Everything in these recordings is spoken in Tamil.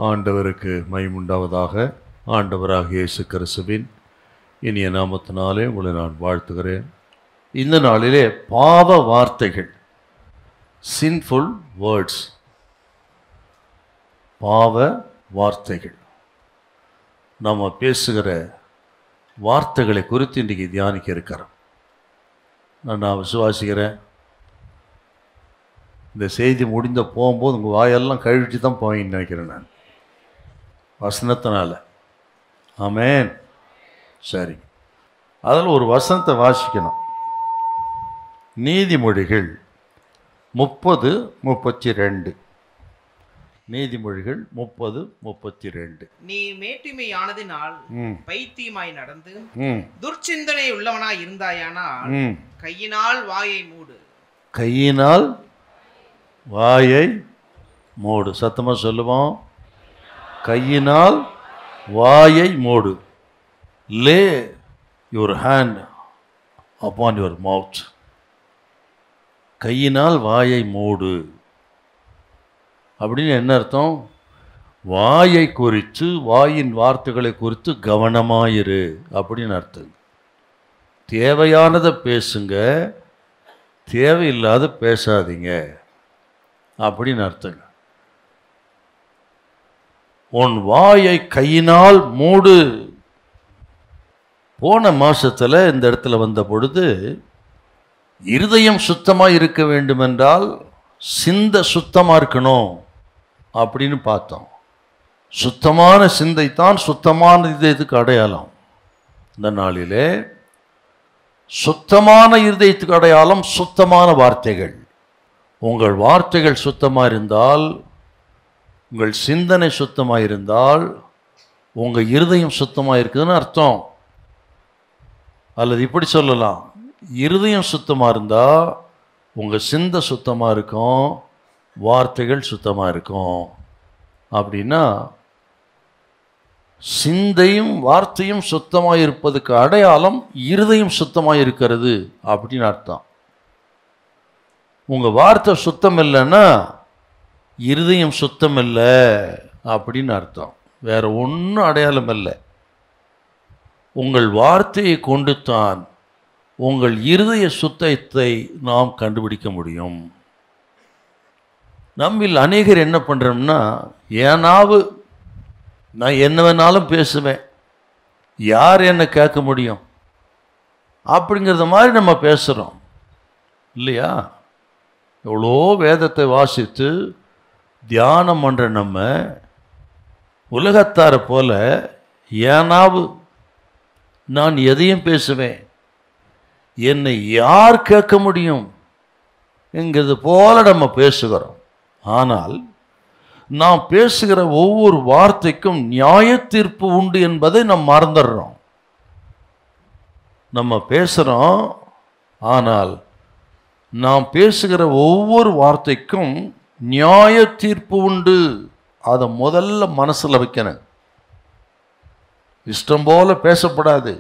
ஆண்டவருக்கு மகிமையுண்டாவதாக. ஆண்டவராகிய இயேசு கிறிஸ்துவின் இனிய நாமத்தினாலே உங்களை நான் வாழ்த்துகிறேன். இந்த நாளிலே பாவ வார்த்தைகள், சின்ஃபுல் வேர்ட்ஸ், பாவ வார்த்தைகள், நம்ம பேசுகிற வார்த்தைகளை குறித்து இன்றைக்கி தியானிக்க இருக்கிறோம். நான் விசுவாசிக்கிறேன், இந்த செய்தி முடிந்த போகும்போது உங்கள் வாயெல்லாம் கழிச்சு தான் போயின்னு நினைக்கிறேன் நான், வசனத்தினால. ஆமென். சரி, அதில் ஒரு வசனத்தை வாசிக்கணும். நீதிமொழிகள் 30:32. நீதிமொழிகள் 30:32. நீ மேட்டிமையானதினால் பைத்தியமாய் நடந்து துர்ச்சிந்தனை உள்ளவனாய் இருந்தாயானால் கையினால் வாயை மூடு. கையினால் வாயை மூடு. சத்தமாக சொல்லுவோம், கையினால் வாயை மூடு. Lay your hand upon your mouth. கையினால் வாயை மூடு அப்படின்னு என்ன அர்த்தம்? வாயை குறித்து, வாயின் வார்த்தைகளை குறித்து கவனமாயிரு அப்படின்னு அர்த்தம். தேவையானதை பேசுங்க, தேவையில்லாத பேசாதீங்க அப்படின்னு அர்த்தங்க. உன் வாயை கையினால் மூடு. போன மாசத்துல இந்த இடத்துல வந்த பொழுது, இருதயம் சுத்தமாக இருக்க வேண்டும் என்றால் சிந்தை சுத்தமாக இருக்கணும் அப்படின்னு பார்த்தோம். சுத்தமான சிந்தை தான் சுத்தமான இதயத்துக்கு அடையாளம். இந்த நாளிலே சுத்தமான இருதயத்துக்கு அடையாளம் சுத்தமான வார்த்தைகள். உங்கள் வார்த்தைகள் சுத்தமாக இருந்தால், உங்கள் சிந்தனை சுத்தமாக இருந்தால், உங்கள் இருதயம் சுத்தமாக இருக்குதுன்னு அர்த்தம். அல்லது இப்படி சொல்லலாம், இருதயம் சுத்தமாக இருந்தால் உங்கள் சிந்தை சுத்தமாக இருக்கும், வார்த்தைகள் சுத்தமாக இருக்கும். அப்படின்னா சிந்தையும் வார்த்தையும் சுத்தமாக இருப்பதுக்கு அடையாளம் இருதயம் சுத்தமாக இருக்கிறது அப்படின்னு அர்த்தம். உங்கள் வார்த்தை சுத்தம் இல்லைன்னா இருதயம் சுத்தம் இல்லை அப்படின்னு அர்த்தம். வேற ஒன்றும் அடையாளம் இல்லை. உங்கள் வார்த்தையை கொண்டு தான் உங்கள் இருதய சுத்தத்தை நாம் கண்டுபிடிக்க முடியும். நம்மில் அநேகர் என்ன பண்ணுறோம்னா, ஏனாவு நான் என்ன வேணாலும் பேசுவேன், யார் என்ன கேட்க முடியும் அப்படிங்கிறத மாதிரி நம்ம பேசுகிறோம் இல்லையா? எவ்வளோ வேதத்தை வாசித்து தியானம் பண்ணுற நம்ம உலகத்தாரை போல ஏனாவு நான் எதையும் பேசுவேன், என்னை யார் கேட்க முடியும் என்கிறது போல நம்ம பேசுகிறோம். ஆனால் நாம் பேசுகிற ஒவ்வொரு வார்த்தைக்கும் நியாய தீர்ப்பு உண்டு என்பதை நாம் மறந்துடுறோம். நம்ம பேசுகிறோம், ஆனால் நாம் பேசுகிற ஒவ்வொரு வார்த்தைக்கும் நியாய தீர்ப்பு உண்டு. அதை முதல்ல மனசில் வைக்கணும். இஷ்டம் போல பேசப்படாது.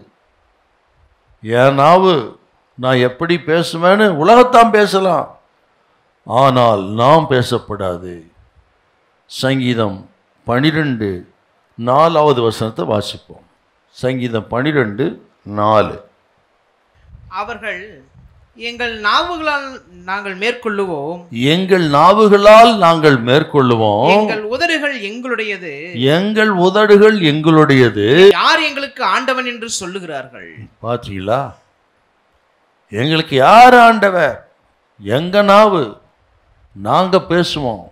ஏனாவு நான் எப்படி பேசுவேன்னு உலகத்தான் பேசலாம், ஆனால் நாம் பேசப்படாது. சங்கீதம் 12:4 வாசிப்போம். சங்கீதம் 12:4. அவர்கள் எங்கள் நாவுகளால் நாங்கள் மேற்கொள்ளுவோம், எங்கள் நாவுகளால் நாங்கள் மேற்கொள்ளுவோம், எங்கள் உதடுகள் எங்களுடையது, எங்கள் உதடுகள் எங்களுடையது, யார் எங்களுக்கு ஆண்டவன் என்று சொல்லுகிறார்கள். பார்த்தீங்களா? எங்களுக்கு யார் ஆண்டவர்? எங்க நாவு, நாங்க பேசுவோம்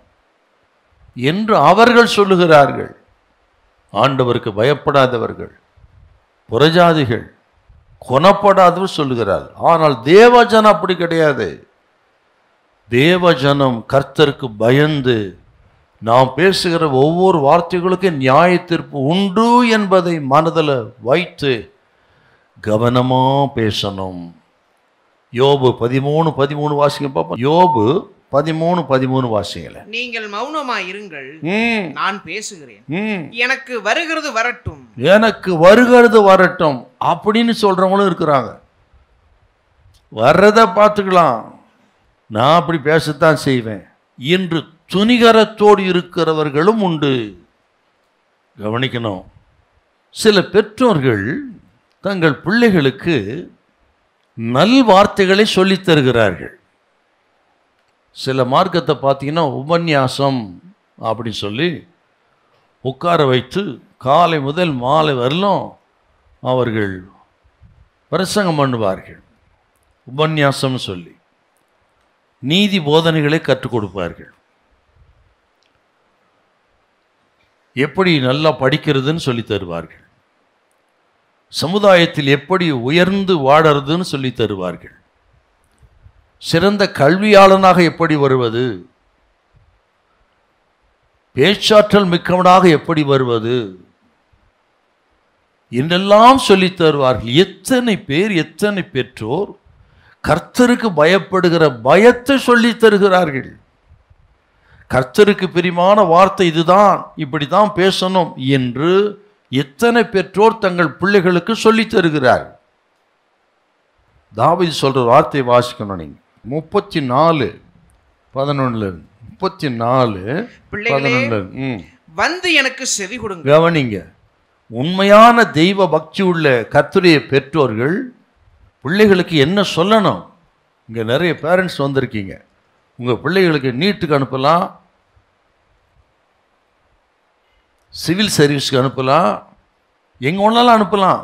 என்று அவர்கள் சொல்லுகிறார்கள். ஆண்டவருக்கு பயப்படாதவர்கள், புறஜாதிகள், குணப்படாதவர் சொல்லுகிறார். ஆனால் தேவஜனம் அப்படி கிடையாது. தேவஜனம் கர்த்தருக்கு பயந்து நாம் பேசுகிற ஒவ்வொரு வார்த்தைகளுக்கும் நியாய தீர்ப்பு உண்டு என்பதை மனதில் வைத்து கவனமா பேசணும். யோபு 13:13 வாசிங்க பாப்போம். யோபு 13:13 வாசிங்கள. நீங்கள் மௌனமாய் இருங்கள், நான் பேசுகிறேன், எனக்கு வருகிறது வரட்டும், எனக்கு வருகிறது வரட்டும் அப்படின்னு சொல்றவங்களும் இருக்கிறாங்க. வர்றதை பார்த்துக்கலாம், நான் அப்படி பேசத்தான் செய்வேன் என்று துணிகரத்தோடு இருக்கிறவர்களும் உண்டு. கவனிக்கணும். சில பெற்றோர்கள் தங்கள் பிள்ளைகளுக்கு நல் வார்த்தைகளை சொல்லித் தருகிறார்கள். சில மார்க்கத்தை பார்த்தீங்கன்னா உபன்யாசம் அப்படி சொல்லி உட்கார வைத்து காலை முதல் மாலை வரலும் அவர்கள் பிரசங்கம் பண்ணுவார்கள். உபன்யாசம் சொல்லி நீதி போதனைகளை கற்றுக் கொடுப்பார்கள். எப்படி நல்லா படிக்கிறதுன்னு சொல்லி தருவார்கள். சமுதாயத்தில் எப்படி உயர்ந்து வாழறதுன்னு சொல்லி தருவார்கள். சிறந்த கல்வியாளனாக எப்படி வருவது, பேச்சாற்றல் மிக்கவனாக எப்படி வருவது என்றெல்லாம் சொல்லித் தருவார்கள். எத்தனை பேர், எத்தனை பெற்றோர் கர்த்தருக்கு பயப்படுகிற பயத்தை சொல்லித் தருகிறார்கள். கர்த்தருக்கு பிரியமான வார்த்தை இதுதான், இப்படித்தான் பேசணும் என்று எத்தனை பெற்றோர் தங்கள் பிள்ளைகளுக்கு சொல்லித் தருகிறார். தாவீது சொல்ற வார்த்தையை வாசிக்கணும். நீங்க 34:11 34:11 வந்து எனக்கு செவி கொடுங்க. கவனிங்க, உண்மையான தெய்வ பக்தி உள்ள கர்த்தருடைய பெற்றோர்கள் பிள்ளைகளுக்கு என்ன சொல்லணும். இங்க நிறைய பேரண்ட்ஸ் வந்திருக்கீங்க. உங்க பிள்ளைகளுக்கு நீட்டுக்கு அனுப்பலாம், சிவில் சர்வீஸ்க்கு அனுப்பலாம், எங்க ஒன்றாலும் அனுப்பலாம்,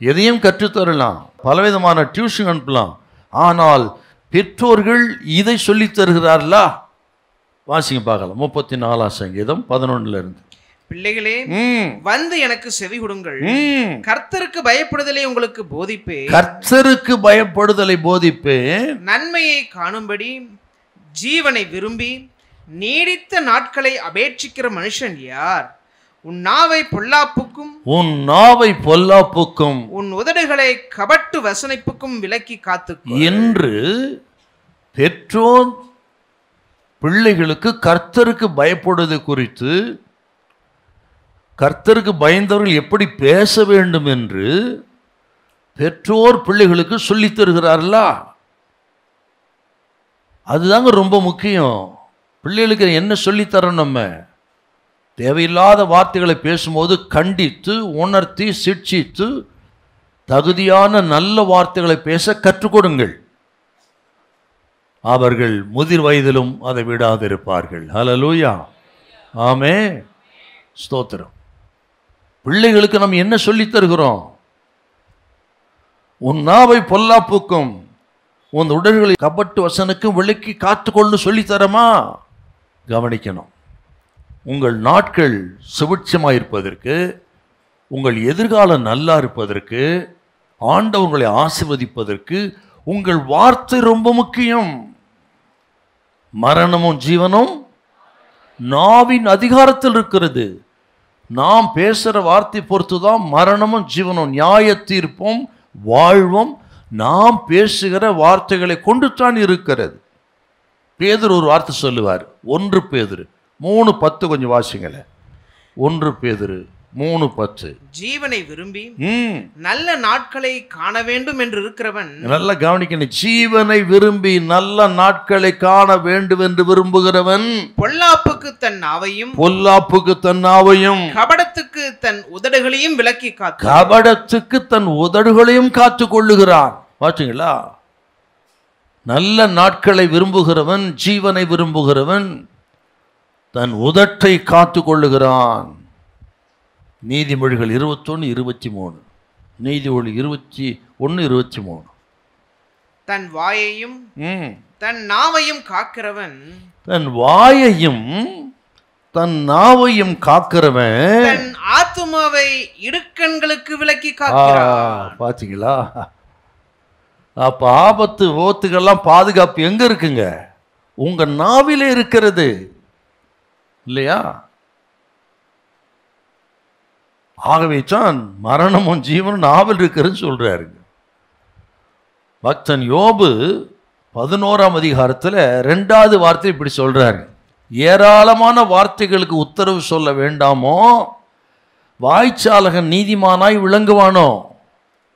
எதையும் கற்றுத்தரலாம், பலவிதமான டியூஷன் அனுப்பலாம். ஆனால் பெற்றோர்கள் இதை சொல்லித் தருகிறார்களா? வாசிங்க பார்க்கலாம். 34 சங்கீதம் 11 பிள்ளைகளே, வந்து எனக்கு செவி கொடுங்கள். கர்த்தருக்கு பயப்படுதலை உங்களுக்கு போதிப்பேன். கர்த்தருக்கு பயப்படுதலை போதிப்பேன். நன்மையை காணும்படி ஜீவனை விரும்பி நீடித்த நாட்களை அபேட்சிக்கிற மனுஷன் யார்? உன் நாவை பொல்லாப்புக்கும் உன் உதடுகளை கபட்டு வசனிப்புக்கும் விலக்கி காத்துக்கோ என்று பெற்றோர் பிள்ளைகளுக்கு கர்த்தருக்கு பயப்படுவது குறித்து, கர்த்தருக்கு பயந்தவர்கள் எப்படி பேச வேண்டும் என்று பெற்றோர் பிள்ளைகளுக்கு சொல்லித் தருகிறார்களா? அதுதாங்க ரொம்ப முக்கியம். பிள்ளைகளுக்கு என்ன சொல்லித்தரோம்? நம்ம தேவையில்லாத வார்த்தைகளை பேசும்போது கண்டித்து, உணர்த்தி, சிட்சித்து தகுதியான நல்ல வார்த்தைகளை பேச கற்றுக் கொடுங்கள். அவர்கள் முதிர் வயதிலும் அதை விடாதிருப்பார்கள். ஹல்லேலூயா, ஆமென், ஸ்தோத்திரம். பிள்ளைகளுக்கு நம்ம என்ன சொல்லித் தருகிறோம்? உன் நாவை பொல்லாப்புக்கும் உன் உடல்களை கபட்டு வசனுக்கும் விலக்கி காத்துக்கொள்ளு சொல்லித்தரமா? கவனிக்கணும். உங்கள் நாட்கள் சுபிட்சமாயிருப்பதற்கு, உங்கள் எதிர்காலம் நல்லா இருப்பதற்கு, ஆண்டவர்களை ஆசீர்வதிப்பதற்கு உங்கள் வார்த்தை ரொம்ப முக்கியம். மரணமும் ஜீவனும் நாவின் அதிகாரத்தில் இருக்கிறது. நாம் பேசுகிற வார்த்தை பொறுத்துதான் மரணமும் ஜீவனும், நியாய தீர்ப்பும் வாழ்வும் நாம் பேசுகிற வார்த்தைகளை கொண்டு தான் இருக்கிறது. பேதுரு ஒரு வார்த்தை சொல்லுவார். 1 பேதுரு 3:10 கொஞ்சம் வாசிங்களேன். 1 பேதுரு 3:10 ஜீவனை விரும்பி நல்ல நாட்களை காண வேண்டும் என்று இருக்கிறவன், நல்லா கவனிக்கணும், ஜீவனை விரும்பி நல்ல நாட்களை காண வேண்டும் என்று விரும்புகிறவன் பொல்லாப்புக்கு தன் நாவையும் கபடத்துக்கு தன் உதடுகளையும் விலக்கி காத்துக் கொள்ளுகிறான். பார்த்தீங்களா? நல்ல நாட்களை விரும்புகிறவன், ஜீவனை விரும்புகிறவன் தன் உதட்டை காத்து கொள்ளுகிறான். நீதிமொழிகள் 21:23, நீதிமொழி 21:23. தன் வாயையும் தன் நாவையும் காக்கிறவன், தன் வாயையும் தன் நாவையும் காக்கிறவன் தன் ஆத்துமாவை இடுக்கண்களுக்கு விலக்கி காக்கிறான். பாத்தீங்களா? அப்ப ஆபத்து ஓத்துக்கெல்லாம் பாதுகாப்பு எங்க இருக்குங்க? உங்க நாவிலே இருக்கிறது இல்லையா? ஆகவே தான் மரணமும் ஜீவனும் நாவில் இருக்கிறதுன்னு சொல்றாரு பக்தன் யோபு 11ஆம் அதிகாரத்தில் 2வது வார்த்தை இப்படி சொல்றாரு. ஏராளமான வார்த்தைகளுக்கு உத்தரவு சொல்ல வேண்டாமோ, வாய்ச்சாலகன் நீதிமானாய் விளங்குவானோ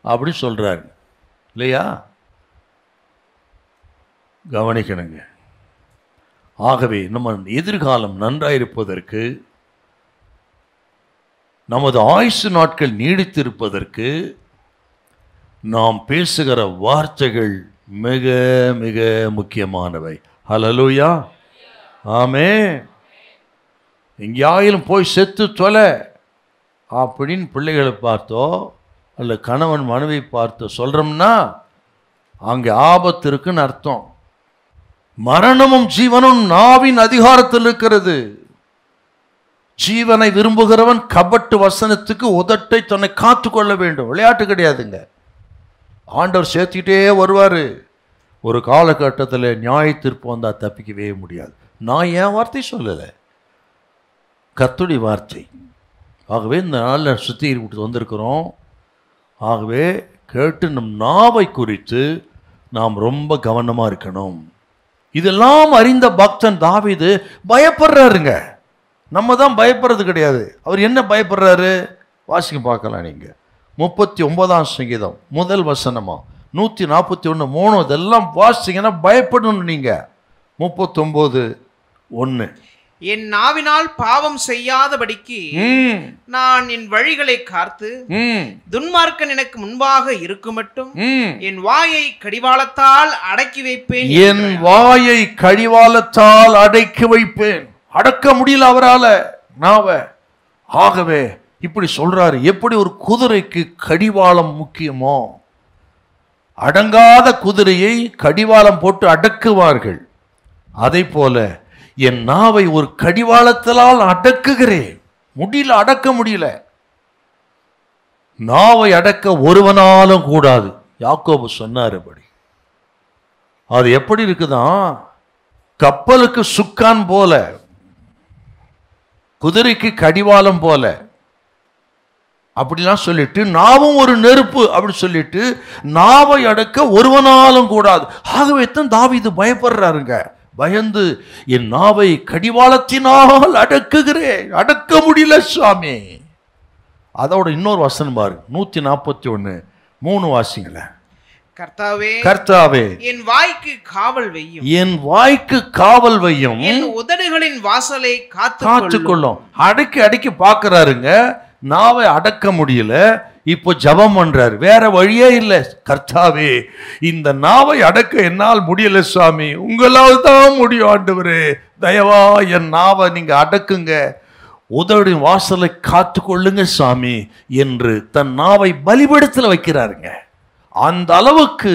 அப்படி சொல்றாரு இல்லையா? கவனிக்கணுங்க. ஆகவே நம்ம எதிர்காலம் நன்றாயிருப்பதற்கு நமது ஆயுசு நாட்கள் நீடித்திருப்பதற்கு நாம் பேசுகிற வார்த்தைகள் மிக மிக முக்கியமானவை. ஹல்லேலூயா, ஆமென். எங்கேயாயிலும் போய் செத்து தொலை அப்படின்னு பிள்ளைகளை பார்த்தோ அல்ல கணவன் மனைவி பார்த்தோ சொல்கிறோம்னா அங்கே ஆபத்து இருக்குன்னு அர்த்தம். மரணமும் ஜீவனும் நாவின் அதிகாரத்தில் இருக்கிறது. ஜீவனை விரும்புகிறவன் கபட்டு வசனத்துக்கு உதட்டை தன்னை காத்து கொள்ள வேண்டும். விளையாட்டு கிடையாதுங்க. ஆண்டவர் சேர்த்துக்கிட்டே வருவார். ஒரு காலகட்டத்தில் நியாய தீர்ப்பு வந்தால் தப்பிக்கவே முடியாது. நான் என் வார்த்தை சொல்லலை, கர்த்தருடைய வார்த்தை. ஆகவே இந்த நாளில் சுற்றி விட்டு வந்திருக்கிறோம். ஆகவே கேட்டு நம் நாவை குறித்து நாம் ரொம்ப கவனமாக இருக்கணும். இதெல்லாம் அறிந்த பக்தன் தாவீது பயப்படுறாருங்க. நம்ம தான் பயப்படுறது கிடையாது. அவர் என்ன பயப்படுறாரு? வாசிக்க பார்க்கலாம். நீங்கள் 39ஆம் சங்கீதம் முதல் வசனமா 141:3 இதெல்லாம் வாசிங்கன்னா பயப்படணும். நீங்கள் 39:1 என் நாவினால் பாவம் செய்யாதபடிக்கு நான் என் வழிகளை காத்து துன்மார்க்கன் எனக்கு முன்பாக இருக்குமட்டும் என் வாயை கடிவாளத்தால் அடக்கி வைப்பேன். என் வாயை கடிவாளத்தால் அடக்கி வைப்பேன். அடக்க முடியல அவரால நாவ. ஆகவே இப்படி சொல்றாரு. எப்படி ஒரு குதிரைக்கு கடிவாளம் முக்கியமோ, அடங்காத குதிரையை கடிவாளம் போட்டு அடக்குவார்கள், அதை போல என் நாவை ஒரு கடிவாளத்தால் அடக்குகிறேன். முடியல, அடக்க முடியல. நாவை அடக்க ஒருவனாலும் கூடாது. யாக்கோபு சொன்னார். அப்படி அது எப்படி இருக்குதான், கப்பலுக்கு சுக்கான் போல, குதிரைக்கு கடிவாளம் போல அப்படிலாம் சொல்லிட்டு, நாவும் ஒரு நெருப்பு அப்படி சொல்லிட்டு நாவை அடக்க ஒருவனாலும் கூடாது. ஆகவே தான் தாவீது பயப்படுறாருங்க. பயந்து என் நாவை கடிவாளத்தினால் அடக்குகிறேன், அடக்க முடியல சுவாமி. அதோட இன்னொரு வசனம் பாரு, 141:3 வாசிங்களேன். கர்த்தாவே, கர்த்தாவே என் வாய்க்கு காவல் வையும், என் வாய்க்கு காவல் வையும், என் உதடுகளின் வாசலை காத்துக்கொள்ளும். அடக்கி அடக்கி பார்க்கிறாருங்க, நாவை அடக்க முடியல. இப்போ ஜெபம் பண்றாரு, வேற வழியே இல்லை. கர்த்தாவே, இந்த நாவை அடக்க என்னால் முடியல சுவாமி, உங்களால் தான் முடியும் ஆண்டவரே, தயவா என் நாவை நீங்க அடக்குங்க, உதடு வாசலை காத்து கொள்ளுங்க சாமி என்று தன் நாவை பலிபீடத்தில் வைக்கிறாருங்க. அந்த அளவுக்கு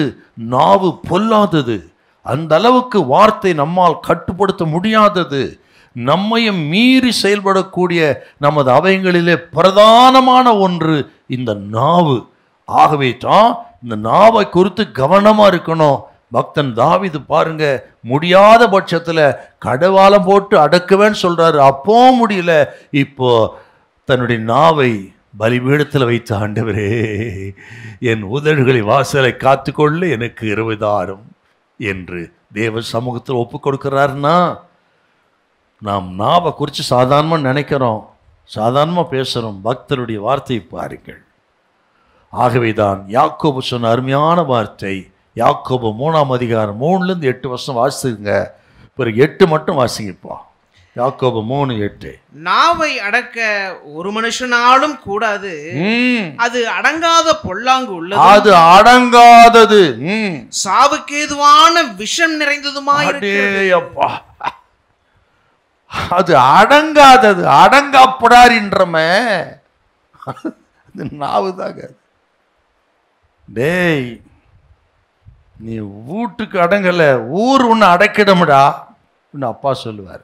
நாவு பொல்லாதது, அந்த அளவுக்கு வார்த்தை நம்மால் கட்டுப்படுத்த முடியாதது, நம்மையும் மீறி செயல்படக்கூடிய நமது அவயங்களிலே பிரதானமான ஒன்று இந்த நாவு. ஆகவே தான் இந்த நாவை குறித்து கவனமா இருக்கணும். பக்தன் தாவீது பாருங்க, முடியாத பட்சத்தில் கடிவாளம் போட்டு அடக்குவேன்னு சொல்றாரு, அப்போ முடியல. இப்போ தன்னுடைய நாவை பலிபீடத்தில் வைத்த ஆண்டவரே, என் உதடுகளை வாசலை காத்துக்கொள்ள எனக்கு 20,000 என்று தேவ சமூகத்தில் ஒப்பு கொடுக்கிறாருன்னா, நாம் நாவை குறித்து சாதாரணமாக நினைக்கிறோம், சாதாரணமாக பேசுகிறோம். பக்தருடைய வார்த்தையை பாருங்கள். ஆகவே தான் யாக்கோபு சொன்ன அருமையான வார்த்தை. யாக்கோபு 3ஆம் அதிகாரம் 3-8 வாசிங்க. பிறகு 8 மட்டும் வாசிங்கப்பா. யாக்கோபு 3:8. நாவை அடக்க ஒரு மனுஷனாலும் கூடாது, அது அடங்காத பொல்லாங்கு உள்ளது, அது அடங்காதது, சாவுக்கேதுவான விஷம் நிறைந்ததுமாயிருப்பா. அது அடங்காதது, அடங்காப்படாரின்றமே நாவுதாங்க. டேய், நீ வீட்டுக்கு அடங்கல, ஊர் ஒன்று அடக்கிடமுடா அப்பா சொல்லுவார்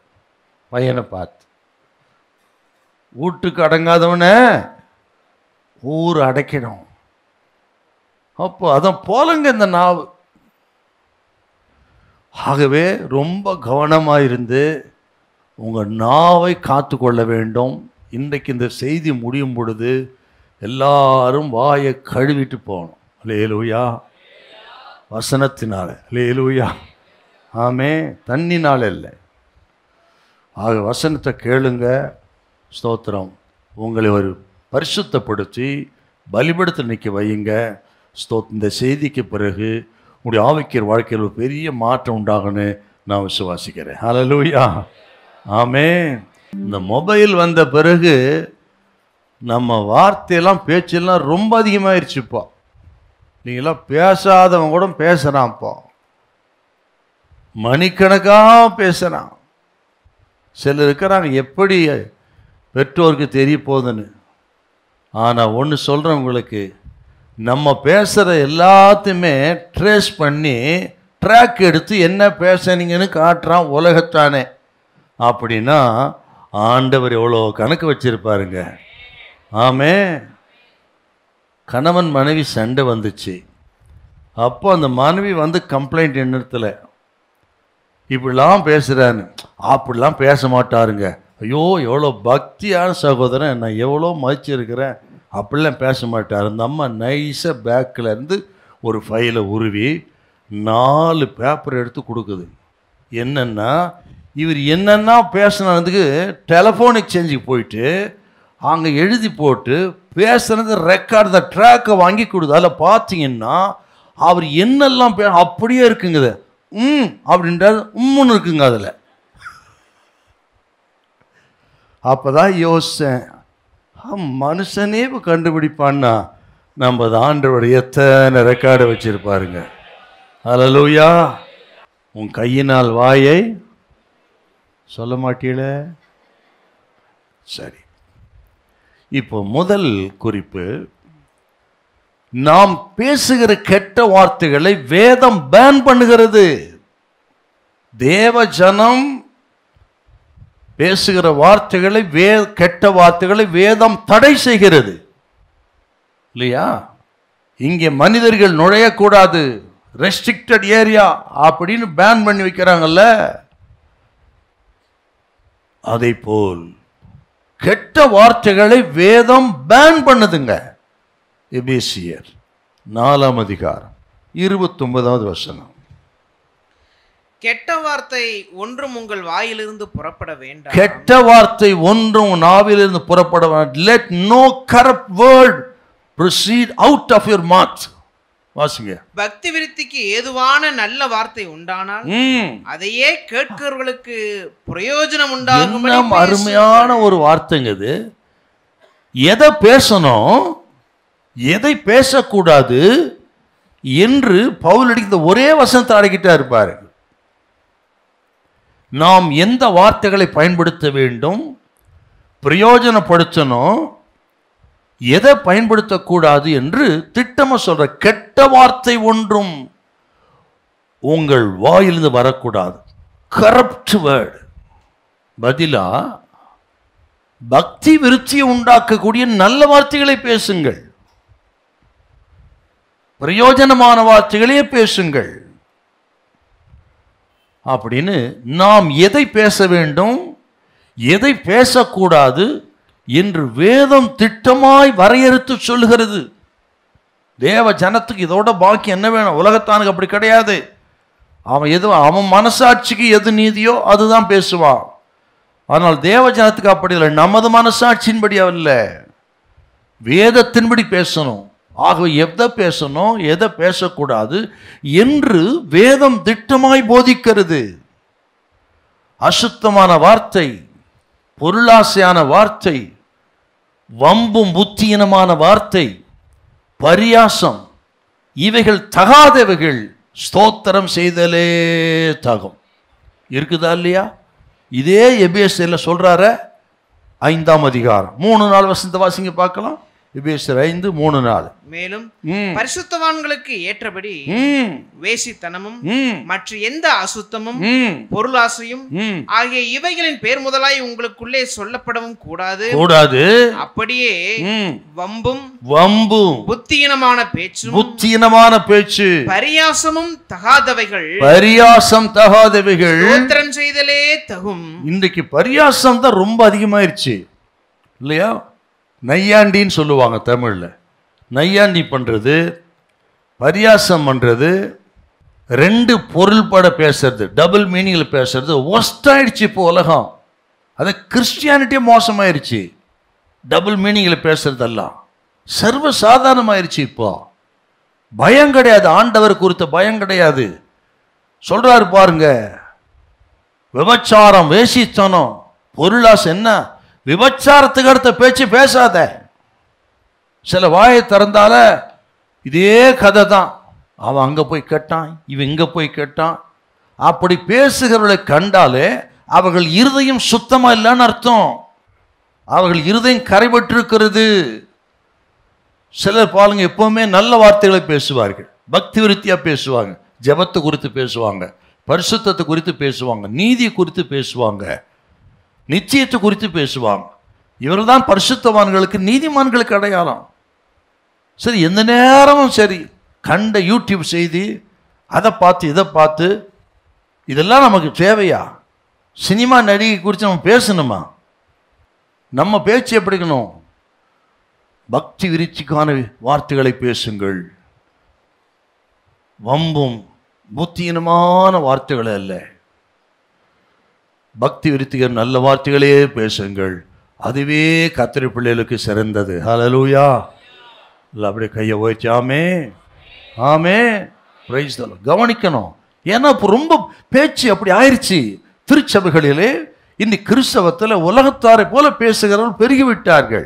பையனை பார்த்து. வீட்டுக்கு அடங்காதவன ஊர் அடைக்கணும். அப்போ அதான் போலங்க இந்த நாவு. ஆகவே ரொம்ப கவனமாக இருந்து உங்கள் நாவை காத்து கொள்ள வேண்டும். இன்றைக்கு இந்த செய்தி முடியும் பொழுது எல்லாரும் வாயை கழுவிட்டு போகணும். அல்லேலூயா. வசனத்தினால அல்லேலூயா. ஆமே, தண்ணினால இல்லை. ஆக வசனத்தை கேளுங்க. ஸ்தோத்திரம். உங்களை ஒரு பரிசுத்தப்படுத்தி பலிபீடத்தில் நிற்க வையுங்க. இந்த செய்திக்கு பிறகு உங்களுடைய ஆவிக்கிற வாழ்க்கையில் ஒரு பெரிய மாற்றம் உண்டாகுன்னு நான் விசுவாசிக்கிறேன். ஹல்லேலூயா. ஆமே. இந்த மொபைல் வந்த பிறகு நம்ம வார்த்தையெல்லாம் பேச்செல்லாம் ரொம்ப அதிகமாகிருச்சுப்பா. நீங்களாம் பேசாதவங்க கூட பேசுகிறான்ப்பா, மணிக்கணக்காக பேசுகிறான். சிலர் இருக்கிறாங்க எப்படி பெற்றோருக்கு தெரிய போகுதுன்னு. ஆனால் ஒன்று சொல்கிறேன் உங்களுக்கு, நம்ம பேசுகிற எல்லாத்தையுமே ட்ரேஸ் பண்ணி ட்ராக் எடுத்து என்ன பேசுனீங்கன்னு காட்டுறான் உலகத்தானே. அப்படின்னா ஆண்டவர் எவ்வளோ கணக்கு வச்சிருப்பாருங்க. ஆமே. கணவன் மனைவி சண்டை வந்துச்சு. அப்போ அந்த மனைவி வந்து கம்ப்ளைண்ட் என்னத்துல, இப்படிலாம் பேசுகிறான்னு. அப்படிலாம் பேச மாட்டாருங்க. ஐயோ எவ்வளோ பக்தியான சகோதரன், நான் எவ்வளோ மதிச்சிருக்கிறேன், அப்படிலாம் பேச மாட்டார். அந்த அம்மா நைஸாக பேக்கில் இருந்து ஒரு ஃபைலை உருவி 4 பேப்பர் எடுத்து கொடுக்குது. என்னென்னா இவர் என்னென்னா பேசுனதுக்கு டெலஃபோன் எக்ஸ்சேஞ்சுக்கு போயிட்டு அங்கே எழுதி போட்டு பேசுனது ரெக்கார்டு, அந்த ட்ராக்கை வாங்கி கொடுது. அதில் பார்த்தீங்கன்னா அவர் என்னெல்லாம் அப்படியே இருக்குங்க. அப்படின்றது உம்முன்னு இருக்குங்க அதில். அப்போ தான் யோசித்தேன், மனுஷனே இப்போ கண்டுபிடிப்பான்னா நம்ம ஆண்டவரோட எத்தனை ரெக்கார்டை வச்சுருப்பாருங்க. அல்லேலூயா. உன் கையினால் வாயை சொல்ல மாட்டீல. சரி, இப்போ முதல் குறிப்பு, நாம் பேசுகிற கெட்ட வார்த்தைகளை வேதம் பேன் பண்ணுகிறது. தேவ ஜனம் பேசுகிற வார்த்தைகளை, கெட்ட வார்த்தைகளை வேதம் தடை செய்கிறது இல்லையா? இங்கே மனிதர்கள் நுழையக்கூடாது, ரெஸ்ட்ரிக்டட் ஏரியா அப்படின்னு பேன் பண்ணி வைக்கிறாங்கல்ல. அதை போல் கெட்ட வார்த்தைகளை வேதம் பேன் பண்ணுதுங்க. எபேசியர் 4ஆம் அதிகாரம் 29வது வசனம். கெட்ட வார்த்தை ஒன்றும் உங்கள் வாயிலிருந்து புறப்பட வேண்டாம். கெட்ட வார்த்தை ஒன்றும் நாவிலிருந்து புறப்பட வேண்டாம். let no corrupt word proceed out of your mouth. வாசிங்க. பக்தி விருத்திக்கு ஏதுவான நல்ல வார்த்தை உண்டானால் அதையே கேட்கிறவர்களுக்கு பிரயோஜனம் உண்டாகும். அருமையான ஒரு வார்த்தைங்க இது. எதை பேசணும், எதை பேசக்கூடாது என்று பவுல் அடிக்கிற ஒரே வசனத்தை அடக்கிட்டா இருப்பாரு. நாம் எந்த வார்த்தைகளை பயன்படுத்த வேண்டும், பிரயோஜனப்படுத்தணும், எதை பயன்படுத்தக்கூடாது என்று திட்டமா சொல்ற. கெட்ட வார்த்தை ஒன்றும் உங்கள் வாயிலிருந்து வரக்கூடாது. கரப்ட் வேர்ட் பதிலா பக்தி விருத்தியை உண்டாக்கக்கூடிய நல்ல வார்த்தைகளை பேசுங்கள், பிரயோஜனமான வார்த்தைகளே பேசுங்கள். அப்படின்னு நாம் எதை பேச வேண்டும், எதை பேசக்கூடாது என்று வேதம் திட்டமாய் வரையறுத்து சொல்லுகிறது. தேவ ஜனத்துக்கு இதோட பாக்கி என்ன வேணும்? உலகத்தானுக்கு அப்படி கிடையாது. அவன் மனசாட்சிக்கு எது நீதியோ அதுதான் பேசுவான். ஆனால் தேவ ஜனத்துக்கு அப்படி இல்லை. நமது மனசாட்சியின்படி அல்ல, வேதத்தின்படி பேசணும். ஆகவே எதை பேசணும், எதை பேசக்கூடாது என்று வேதம் திட்டமாய் போதிக்கிறது. அசுத்தமான வார்த்தை, பொருளாசையான வார்த்தை, வம்பும் புத்தியினமான வார்த்தை, பரியாசம், இவைகள் தகாதவைகள். ஸ்தோத்திரம் செய்தலே தகும். இருக்குதா இல்லையா? இதே எபேசியர்ல சொல்றாரு 5ஆம் அதிகாரம் 3-4 வசனத்தை வாசிங்க பார்க்கலாம். எபேசியர் 5:3-4. மேலும் பரிசுத்தவான்களுக்கு ஏற்றபடி வேசித்தனமும் மற்ற எந்த அசுத்தமும் பொருளாசையும் ஆகிய இவைகளின் பேர் முதலாய் உங்களுக்குள்ளே சொல்லப்படவும் கூடாது. அப்படியே வம்பும் புத்தியினமான பேச்சு பரியாசம் தகாதவைகள் ஸ்தோத்திரம் செய்தலே தகும். இன்றைக்கு பரியாசம் தான் ரொம்ப அதிகமாயிருச்சு இல்லையா? நையாண்டின்னு சொல்லுவாங்க தமிழ்ல. நையாண்டி பண்றது, பரியாசம் பண்றது, 2 பொருள்பட பேசுறது, டபுள் மீனிங்ல பேசுறது ஒஸ்ட் ஆயிடுச்சு இப்போ உலகம். அது கிறிஸ்டியானிட்டியே மோசமாயிருச்சு. டபுள் மீனிங்ல பேசுறதெல்லாம் சர்வ சாதாரணமாயிருச்சு. இப்போ பயம் கிடையாது, ஆண்டவர் குறித்த பயம் கிடையாது. சொல்றாரு பாருங்க, விபச்சாரம், வேசித்தனம், பொருளாசை. என்ன விபச்சாரத்துக்கு அடுத்த பேச்சு பேசாத. சில வாயை திறந்தால இதே கதை தான். அவன் அங்கே போய் கேட்டான், இவன் இங்கே போய் கேட்டான். அப்படி பேசுகிறவர்களை கண்டாலே அவர்கள் இருதயம் சுத்தமா இல்லைன்னு அர்த்தம். அவர்கள் இருதயம் கரைபட்டிருக்கிறது. சிலர் பாருங்க, எப்பவுமே நல்ல வார்த்தைகளை பேசுவார்கள், பக்தி விருத்தியா பேசுவாங்க, ஜெபத்தை குறித்து பேசுவாங்க, பரிசுத்தத்தை குறித்து பேசுவாங்க, நீதி குறித்து பேசுவாங்க, நிச்சயத்தை குறித்து பேசுவாங்க. இவர்கள் தான் பரிசுத்தவான்களுக்கு நீதிமான்களுக்கு அடையாளம். சரி, எந்த நேரமும் சரி கண்ட யூடியூப் செய்தி, அதை பார்த்து இதை பார்த்து, இதெல்லாம் நமக்கு தேவையா? சினிமா நடிகை குறித்து நம்ம பேசணுமா? நம்ம பேச்சு எப்படி இருக்கணும்? பக்தி விருத்திக்கான வார்த்தைகளை பேசுங்கள். வம்பும் புத்தியினமான வார்த்தைகள் அல்ல, பக்தி விருத்திகள் நல்ல வார்த்தைகளே பேசுங்கள். அதுவே கர்த்தருடைய பிள்ளைகளுக்கு சிறந்தது. ஹல்லேலூயா. இல்லை அப்படியே கையை ஓய்ச்சி ஆமே ஆமே பிரைஸ் தி லார்ட். கவனிக்கணும். ஏன்னா இப்போ ரொம்ப பேச்சு அப்படி ஆயிடுச்சு. திருச்சபைகளிலே இன்னைக்கு கிறிஸ்தவத்தில் உலகத்தாரை போல பேசுகிறவர்கள் பெருகிவிட்டார்கள்.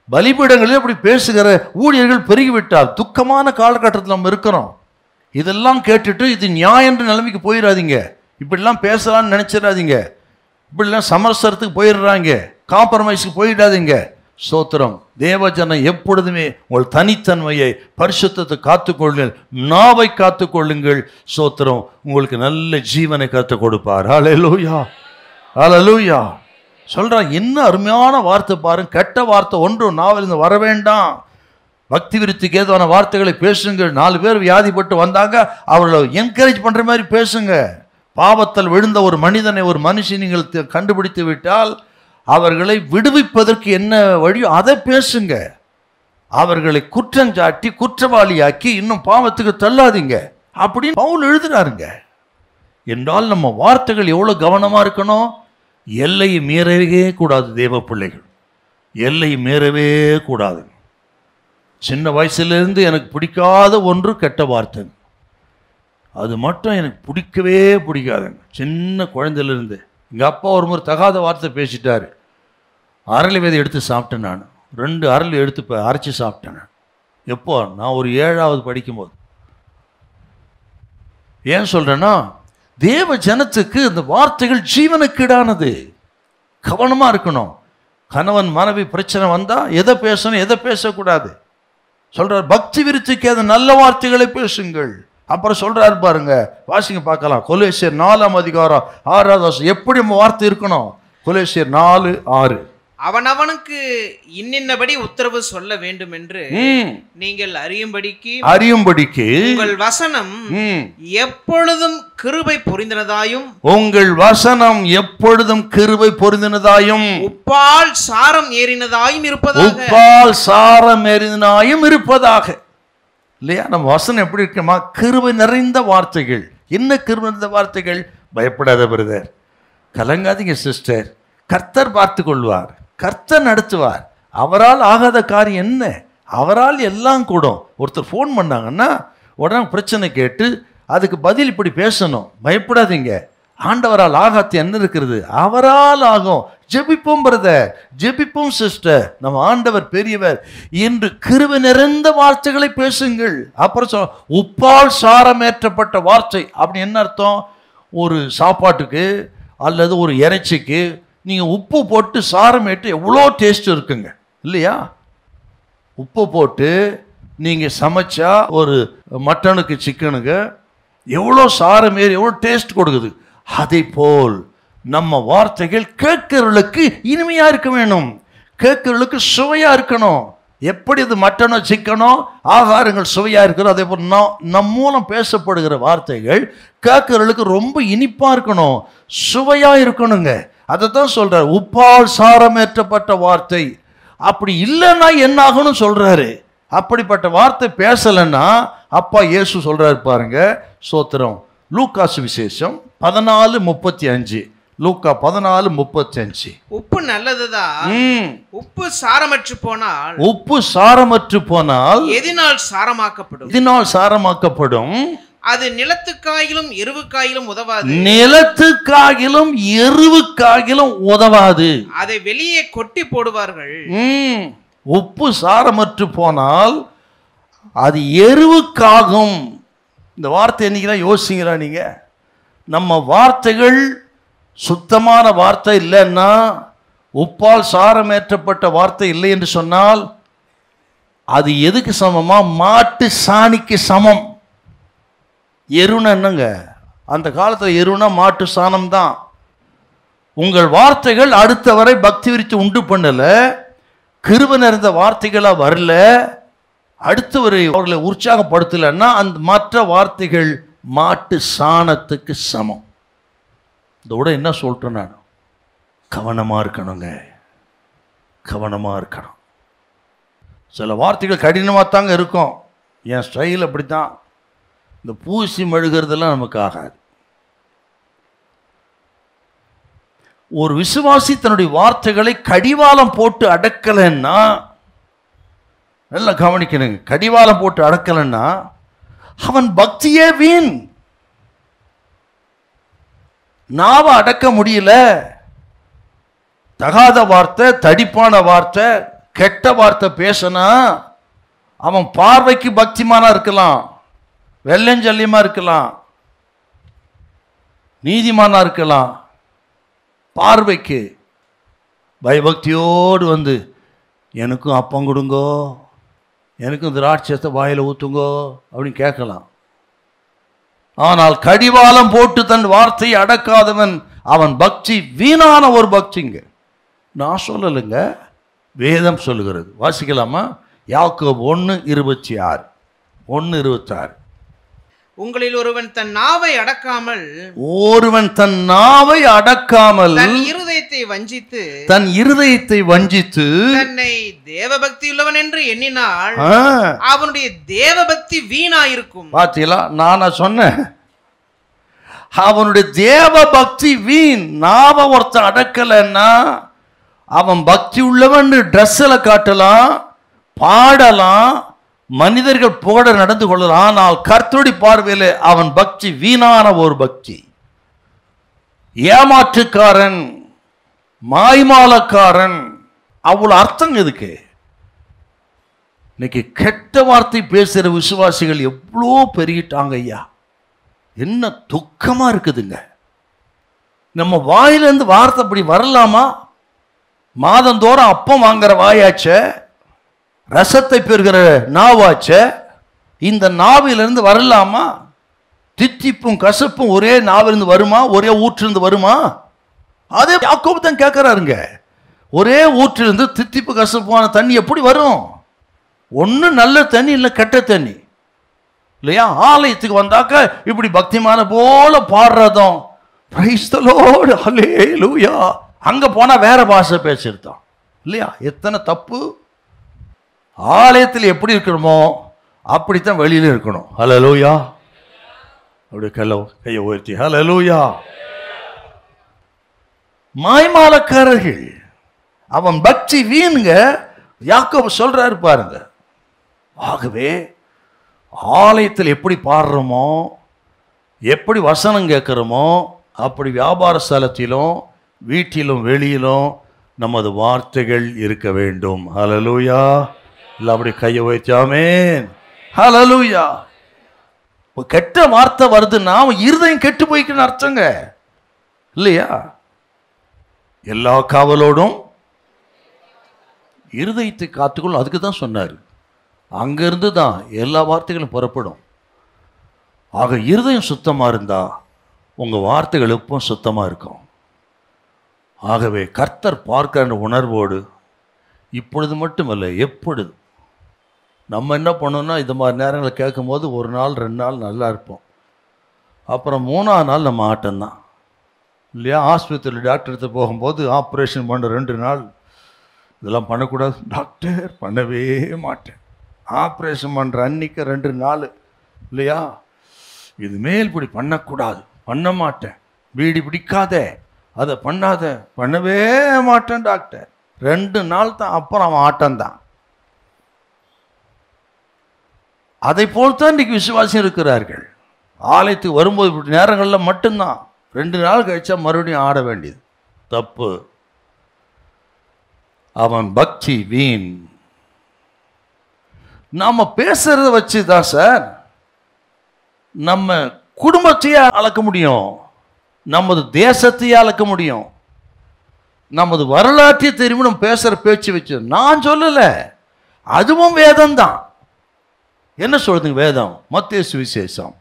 பலிபீடங்களில் அப்படி பேசுகிற ஊழியர்கள் பெருகிவிட்டார். துக்கமான காலகட்டத்தில் நம்ம இருக்கிறோம். இதெல்லாம் கேட்டுட்டு இது நியாயம் என்ற நிலைமைக்கு போயிடாதீங்க. இப்படிலாம் பேசலாம்னு நினைச்சிடாதீங்க. இப்படிலாம் சமரசத்துக்கு போயிடுறாங்க, காம்ப்ரமைஸுக்கு போயிடாதீங்க. ஸ்தோத்திரம். தேவஜனம் எப்பொழுதுமே உங்கள் தனித்தன்மையை, பரிசுத்தத்தை காத்துக்கொள்ளுங்கள், நாவை காத்துக்கொள்ளுங்கள். ஸ்தோத்திரம். உங்களுக்கு நல்ல ஜீவனை கற்றுக் கொடுப்பார். ஹல்லேலூயா ஹல்லேலூயா. சொல்றான், என்ன அருமையான வார்த்தை பாருங்க. கெட்ட வார்த்தை ஒன்றும் நாவிலிருந்து வர வேண்டாம். பக்தி விருத்திக்கு ஏதுவான வார்த்தைகளை பேசுங்கள். 4 பேர் வியாதிப்பட்டு வந்தாங்க, அவர்களை என்கரேஜ் பண்ற மாதிரி பேசுங்க. பாவத்தில் விழுந்த ஒரு மனிதனை, ஒரு மனுஷன் நீங்கள் கண்டுபிடித்து விட்டால் அவர்களை விடுவிப்பதற்கு என்ன வழியோ அதை பேசுங்க. அவர்களை குற்றஞ்சாட்டி குற்றவாளியாக்கி இன்னும் பாவத்துக்கு தள்ளாதீங்க அப்படின்னு பவுல் எழுதுறாருங்க. என்றால் நம்ம வார்த்தைகள் எவ்வளவு கவனமா இருக்கணும். எல்லையை மீறவே கூடாது. தேவ பிள்ளைகள் எல்லையை மீறவே கூடாது. சின்ன வயசுலேருந்து எனக்கு பிடிக்காத ஒன்று கெட்ட வார்த்தை. அது மட்டும் எனக்கு பிடிக்கவே பிடிக்காதுங்க. சின்ன குழந்தையிலேருந்து எங்கள் அப்பா ஒரு முறை தகாத வார்த்தை பேசிட்டாரு. அரளி விதை எடுத்து சாப்பிட்டேன். நான் 2 அரளி எடுத்து அரைச்சி சாப்பிட்டேன். நான் எப்போ? நான் ஒரு 7வது படிக்கும்போது. ஏன் சொல்கிறேன்னா, தேவ ஜனத்துக்கு இந்த வார்த்தைகள் ஜீவனுக்கீடானது. கவனமாக இருக்கணும். கணவன் மனைவி பிரச்சனை வந்தால் எதை பேசணும், எதை பேசக்கூடாது சொல்கிறார். பக்தி விருத்திக்கு அது நல்ல வார்த்தைகளை பேசுங்கள். அப்புறம் சொல்கிறாரு பாருங்க, வாசிங்க பார்க்கலாம். கொலோசியர் 4ஆம் அதிகாரம் 6வது வசனம். எப்படி வார்த்தை இருக்கணும்? கொலோசியர் 4:6. அவனவனுக்கு இன்னின்னபடி உத்தரவு சொல்ல வேண்டும் என்று நீங்கள் அறியும்படிக்கு உங்கள் வசனம் எப்பொழுதும் கிருபை பொருந்தினதாயும், உங்கள் வசனம் எப்பொழுதும் கிருபை பொருந்தினதாயும், உப்பால் சாரம் ஏறினதாயும் இருப்பதாக. இல்லையா? நம்ம வசனம் எப்படி இருக்குமா? கிருபை நிறைந்த வார்த்தைகள். என்ன கிருபை நிறைந்த வார்த்தைகள்? பயப்படாத பிரதர், கலங்காதீங்க சிஸ்டர், கர்த்தர் பார்த்து கொள்வார், கர்த்தர் நடத்துவார். அவரால் ஆகாத காரியம் என்ன? அவரால் எல்லாம் கூடும். ஒருத்தர் ஃபோன் பண்ணாங்கன்னா உடனே பிரச்சனை கேட்டு அதுக்கு பதில் இப்படி பேசணும். பயப்படாதீங்க, ஆண்டவரால் ஆகாத்து என்ன இருக்கிறது? அவரால் ஆகும். ஜெபிப்போம் பிரதர், ஜெபிப்போம் சிஸ்டர், நம்ம ஆண்டவர் பெரியவர் என்று கிருபை நிறைந்த வார்த்தைகளை பேசுங்கள். அப்புறம் உப்பால் சாரமேற்றப்பட்ட வார்த்தை அப்படி என்ன அர்த்தம்? ஒரு சாப்பாட்டுக்கு அல்லது ஒரு இறைச்சிக்கு நீங்கள் உப்பு போட்டு சாரமேட்டு எவ்வளோ டேஸ்ட் இருக்குங்க இல்லையா? உப்பு போட்டு நீங்கள் சமைச்சா ஒரு மட்டனுக்கு சிக்கனுக்கு எவ்வளோ சாரமேறி எவ்வளோ டேஸ்ட் கொடுக்குது. அதே போல் நம்ம வார்த்தைகள் கேட்கிறவர்களுக்கு இனிமையாக இருக்க வேணும், கேட்கிறவர்களுக்கு சுவையாக இருக்கணும். எப்படி இது மட்டனோ சிக்கனோ ஆகாரங்கள் சுவையாக இருக்கிறோம், அதே போல் நம் மூலம் பேசப்படுகிற வார்த்தைகள் கேட்கிறவர்களுக்கு ரொம்ப இனிப்பாக இருக்கணும், சுவையாக இருக்கணுங்க. அதை தான் சொல்கிறார், உப்பால் சாரமேற்றப்பட்ட வார்த்தை. அப்படி இல்லைன்னா என்ன ஆகணும் சொல்கிறாரு. அப்படிப்பட்ட வார்த்தை பேசலைன்னா அப்பா இயேசு சொல்கிறாரு பாருங்க. ஸ்தோத்திரம். லூக்கா சுவிசேஷம் 14:35. லூக்கா 14:35. உப்பு நல்லதுதான், உப்பு சாரமற்று போனால் எதினால் சாரமாக்கப்படும்? அது நிலத்துக்காயிலும் எருவுக்காயிலும் உதவாது. அதை வெளியே கொட்டி போடுவார்கள். உப்பு சாரமற்று போனால் அது எருவுக்காகும். இந்த வார்த்தை என்னைக்குதான் யோசிக்கிறா நீங்க? நம்ம வார்த்தைகள் சுத்தமான வார்த்தை இல்லைன்னா, உப்பால் சாரமேற்றப்பட்ட வார்த்தை இல்லை என்று சொன்னால் அது எதுக்கு சமமா? மாட்டு சாணிக்கு சமம். எருனா என்னங்க? அந்த காலத்தில் எருனா மாட்டு சாணம் தான். உங்கள் வார்த்தைகள் அடுத்த வரை பக்தி விருத்தி உண்டு பண்ணல, கிருபை நிறைந்த வார்த்தைகளா வரல, அடுத்தவரை அவர்களை உற்சாகப்படுத்தலைன்னா அந்த மற்ற வார்த்தைகள் மாட்டு சாணத்துக்கு சமம். இதோட என்ன சொல்றேன் நான்? கவனமா இருக்கணுங்க, கவனமா இருக்கணும். சில வார்த்தைகள் கடினமாக தாங்க இருக்கும். என் ஸ்டைல் அப்படித்தான். இந்த பூசி மெழுகிறதெல்லாம் நமக்கு ஆகாது. ஒரு விசுவாசி தன்னுடைய வார்த்தைகளை கடிவாளம் போட்டு அடக்கலைன்னா, நல்லா கவனிக்கணுங்க, கடிவாளம் போட்டு அடக்கலைன்னா அவன் பக்தியே வீண். நாவ அடக்க முடியல, தகாத வார்த்தை, தடிப்பான வார்த்தை, கெட்ட வார்த்தை பேசினா அவன் பார்வைக்கு பக்திமானா இருக்கலாம், வெள்ளஞ்சல்லியமா இருக்கலாம், நீதிமானா இருக்கலாம். பார்வைக்கு பயபக்தியோடு வந்து எனக்கும் அப்பம் கொடுங்கோ, எனக்கும் திராட்சத்தை வாயில ஊத்துங்கோ அப்படின்னு கேட்கலாம். ஆனால் கடிவாளம் போட்டு தன் வார்த்தையை அடக்காதவன் அவன் பக்தி வீணான ஒரு பக்திங்க. நான் சொல்லலைங்க, வேதம் சொல்லுகிறது. வாசிக்கலாமா? யாக்கோபு 1:26. 1:26. உங்களில் ஒருவன் தன் நாவை அடக்காமல் தன் இருதயத்தை வஞ்சித்து தன்னை தேவபக்தி உள்ளவன் என்று எண்ணினால் அவனுடைய தேவபக்தி வீணாயிருக்கும். பாத்தீங்களா? நான் சொன்னேன், அவனுடைய தேவபக்தி வீண். நாவ ஒருத்தன் அடக்கலன்னா அவன் பக்தி உள்ளவன் ட்ரெஸ்ஸில் காட்டலாம், பாடலாம், மனிதர்கள் புகழ நடந்து கொள்ளலாம். ஆனால் கர்த்தருடைய பார்வையில் அவன் பக்தி வீணான ஒரு பக்தி. ஏமாற்றுக்காரன், மாய்மாலக்காரன். அவ்வளவு அர்த்தம் இதுக்கு. இன்னைக்கு கெட்ட வார்த்தை பேசுகிற விசுவாசிகள் எவ்வளோ பெருகிட்டாங்க ஐயா. என்ன துக்கமா இருக்குதுங்க. நம்ம வாயிலிருந்து வார்த்தை அப்படி வரலாமா? மாதந்தோறும் அப்பம் வாங்குற வாயாச்ச, ரசத்தை பெறுகிற நாவாச்ச, இந்த நாவிலிருந்து வரலாமா? தித்திப்பும் கசப்பும் ஒரே நாவிலிருந்து வருமா? ஒரே ஊற்றிலிருந்து வருமா? அதே யாக்கோபு தான் கேட்கிறாருங்க. ஒரே ஊற்றிலிருந்து தித்திப்பு கசப்பான தண்ணி எப்படி வரும்? ஒன்று நல்ல தண்ணி, இல்லை கெட்ட தண்ணி இல்லையா? ஆலயத்துக்கு வந்தாக்க இப்படி பக்திமான போல பாடுறதும், பிரைஸ் தி லார்ட், ஹல்லேலூயா. அங்க போனா வேற பாஷை பேசிருந்தோம் இல்லையா? எத்தனை தப்பு. ஆலயத்தில் எப்படி இருக்கணுமோ அப்படித்தான் வெளியில இருக்கணும். ஹல்லேலூயா. அப்படி கையை உயர்த்தி ஹல்லேலூயா. மாய்மாலக்காரர்கள், அவன் பக்தி வீணுங்க. யாக்கோபு சொல்றாரு பாருங்க. ஆகவே ஆலயத்தில் எப்படி பாடுறோமோ, எப்படி வசனம் கேட்கிறோமோ, அப்படி வியாபார ஸ்தலத்திலும் வீட்டிலும் வெளியிலும் நமது வார்த்தைகள் இருக்க வேண்டும். ஹல்லேலூயா. இல்லை அப்படி கையை உயர்த்தி ஆமென். ஹல்லேலூயா. கெட்ட வார்த்தை வருதுன்னா அவன் இருதயம் கெட்டு போய்க்குன்னு அர்த்தங்க இல்லையா? எல்லா காவலோடும் இருதயத்தை காத்துக்கொள்ளும். அதுக்கு தான் சொன்னார். அங்கிருந்து தான் எல்லா வார்த்தைகளும் புறப்படும். ஆக இருதயம் சுத்தமாக இருந்தால் உங்கள் வார்த்தைகள் எப்பவும் சுத்தமாக இருக்கும். ஆகவே கர்த்தர் பார்க்கிற உணர்வோடு இப்பொழுது மட்டுமல்ல, எப்பொழுது நம்ம என்ன பண்ணோம்னா, இது மாதிரி நேரங்களை கேட்கும் போது 1 நாள் 2 நாள் நல்லா இருப்போம். அப்புறம் 3ஆவது நாள் நம்ம ஆட்டம்தான் இல்லையா? ஆஸ்பத்திரியில் டாக்டர்கிட்ட போகும்போது ஆப்ரேஷன் பண்ண 2 நாள் இதெல்லாம் பண்ணக்கூடாது டாக்டர், பண்ணவே மாட்டேன். ஆப்ரேஷன் பண்ணுற அன்னைக்கு 2 நாள் இல்லையா? இது மேல் இப்படி பண்ணக்கூடாது, பண்ண மாட்டேன், பீடி பிடிக்காத, அதை பண்ணாத, பண்ணவே மாட்டேன் டாக்டர். 2 நாள் தான், அப்புறம் அவன் ஆட்டம்தான். அதை போல்தான் இன்றைக்கு விசுவாசி இருக்கிறார்கள். ஆலயத்துக்கு வரும்போது இப்படி நேரங்களில் மட்டும்தான், 2 நாள் கழிச்சா மறுபடியும் ஆட வேண்டியது. தப்பு. அவன் பக்தி வீண். நாம பேசுறத வச்சு தான் சார் நம்ம குடும்பத்தையே அளக்க முடியும், நமது தேசத்தையே அளக்க முடியும், நமது வரலாற்றை தெரியும். நம்ம பேசுற பேச்சு வச்சு நான் சொல்லல, அதுவும் வேதம் தான். என்ன சொல்றதுங்க வேதம்? மத்தேயு சுவிசேஷம்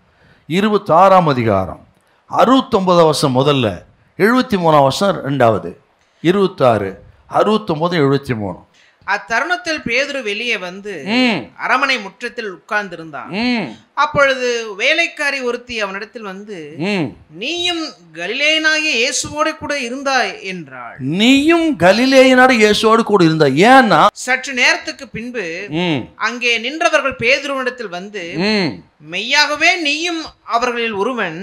26ஆம் அதிகாரம் 69 வருஷம் முதல்ல, 73 வருஷம் ரெண்டாவது, 26, 69, 73. அத்தருணத்தில் பேதுரு வெளியே வந்து அரமனை முற்றத்தில் உட்கார்ந்திருந்தான். அப்பொழுது வேலைக்காரி ஒருத்தி அவனிடத்தில் வந்து, நீயும் கலிலேயனாகிய இயேசுவோடு கூட இருந்தாய் என்றாள். நீயும் கலிலேயனாகிய இயேசுவோடு கூட இருந்தாய். ஏன்னா சற்று நேரத்துக்கு பின்பு அங்கே நின்றவர்கள் பேதுருவிடத்தில் வந்து, மெய்யாகவே நீயும் அவர்களில் ஒருவன்,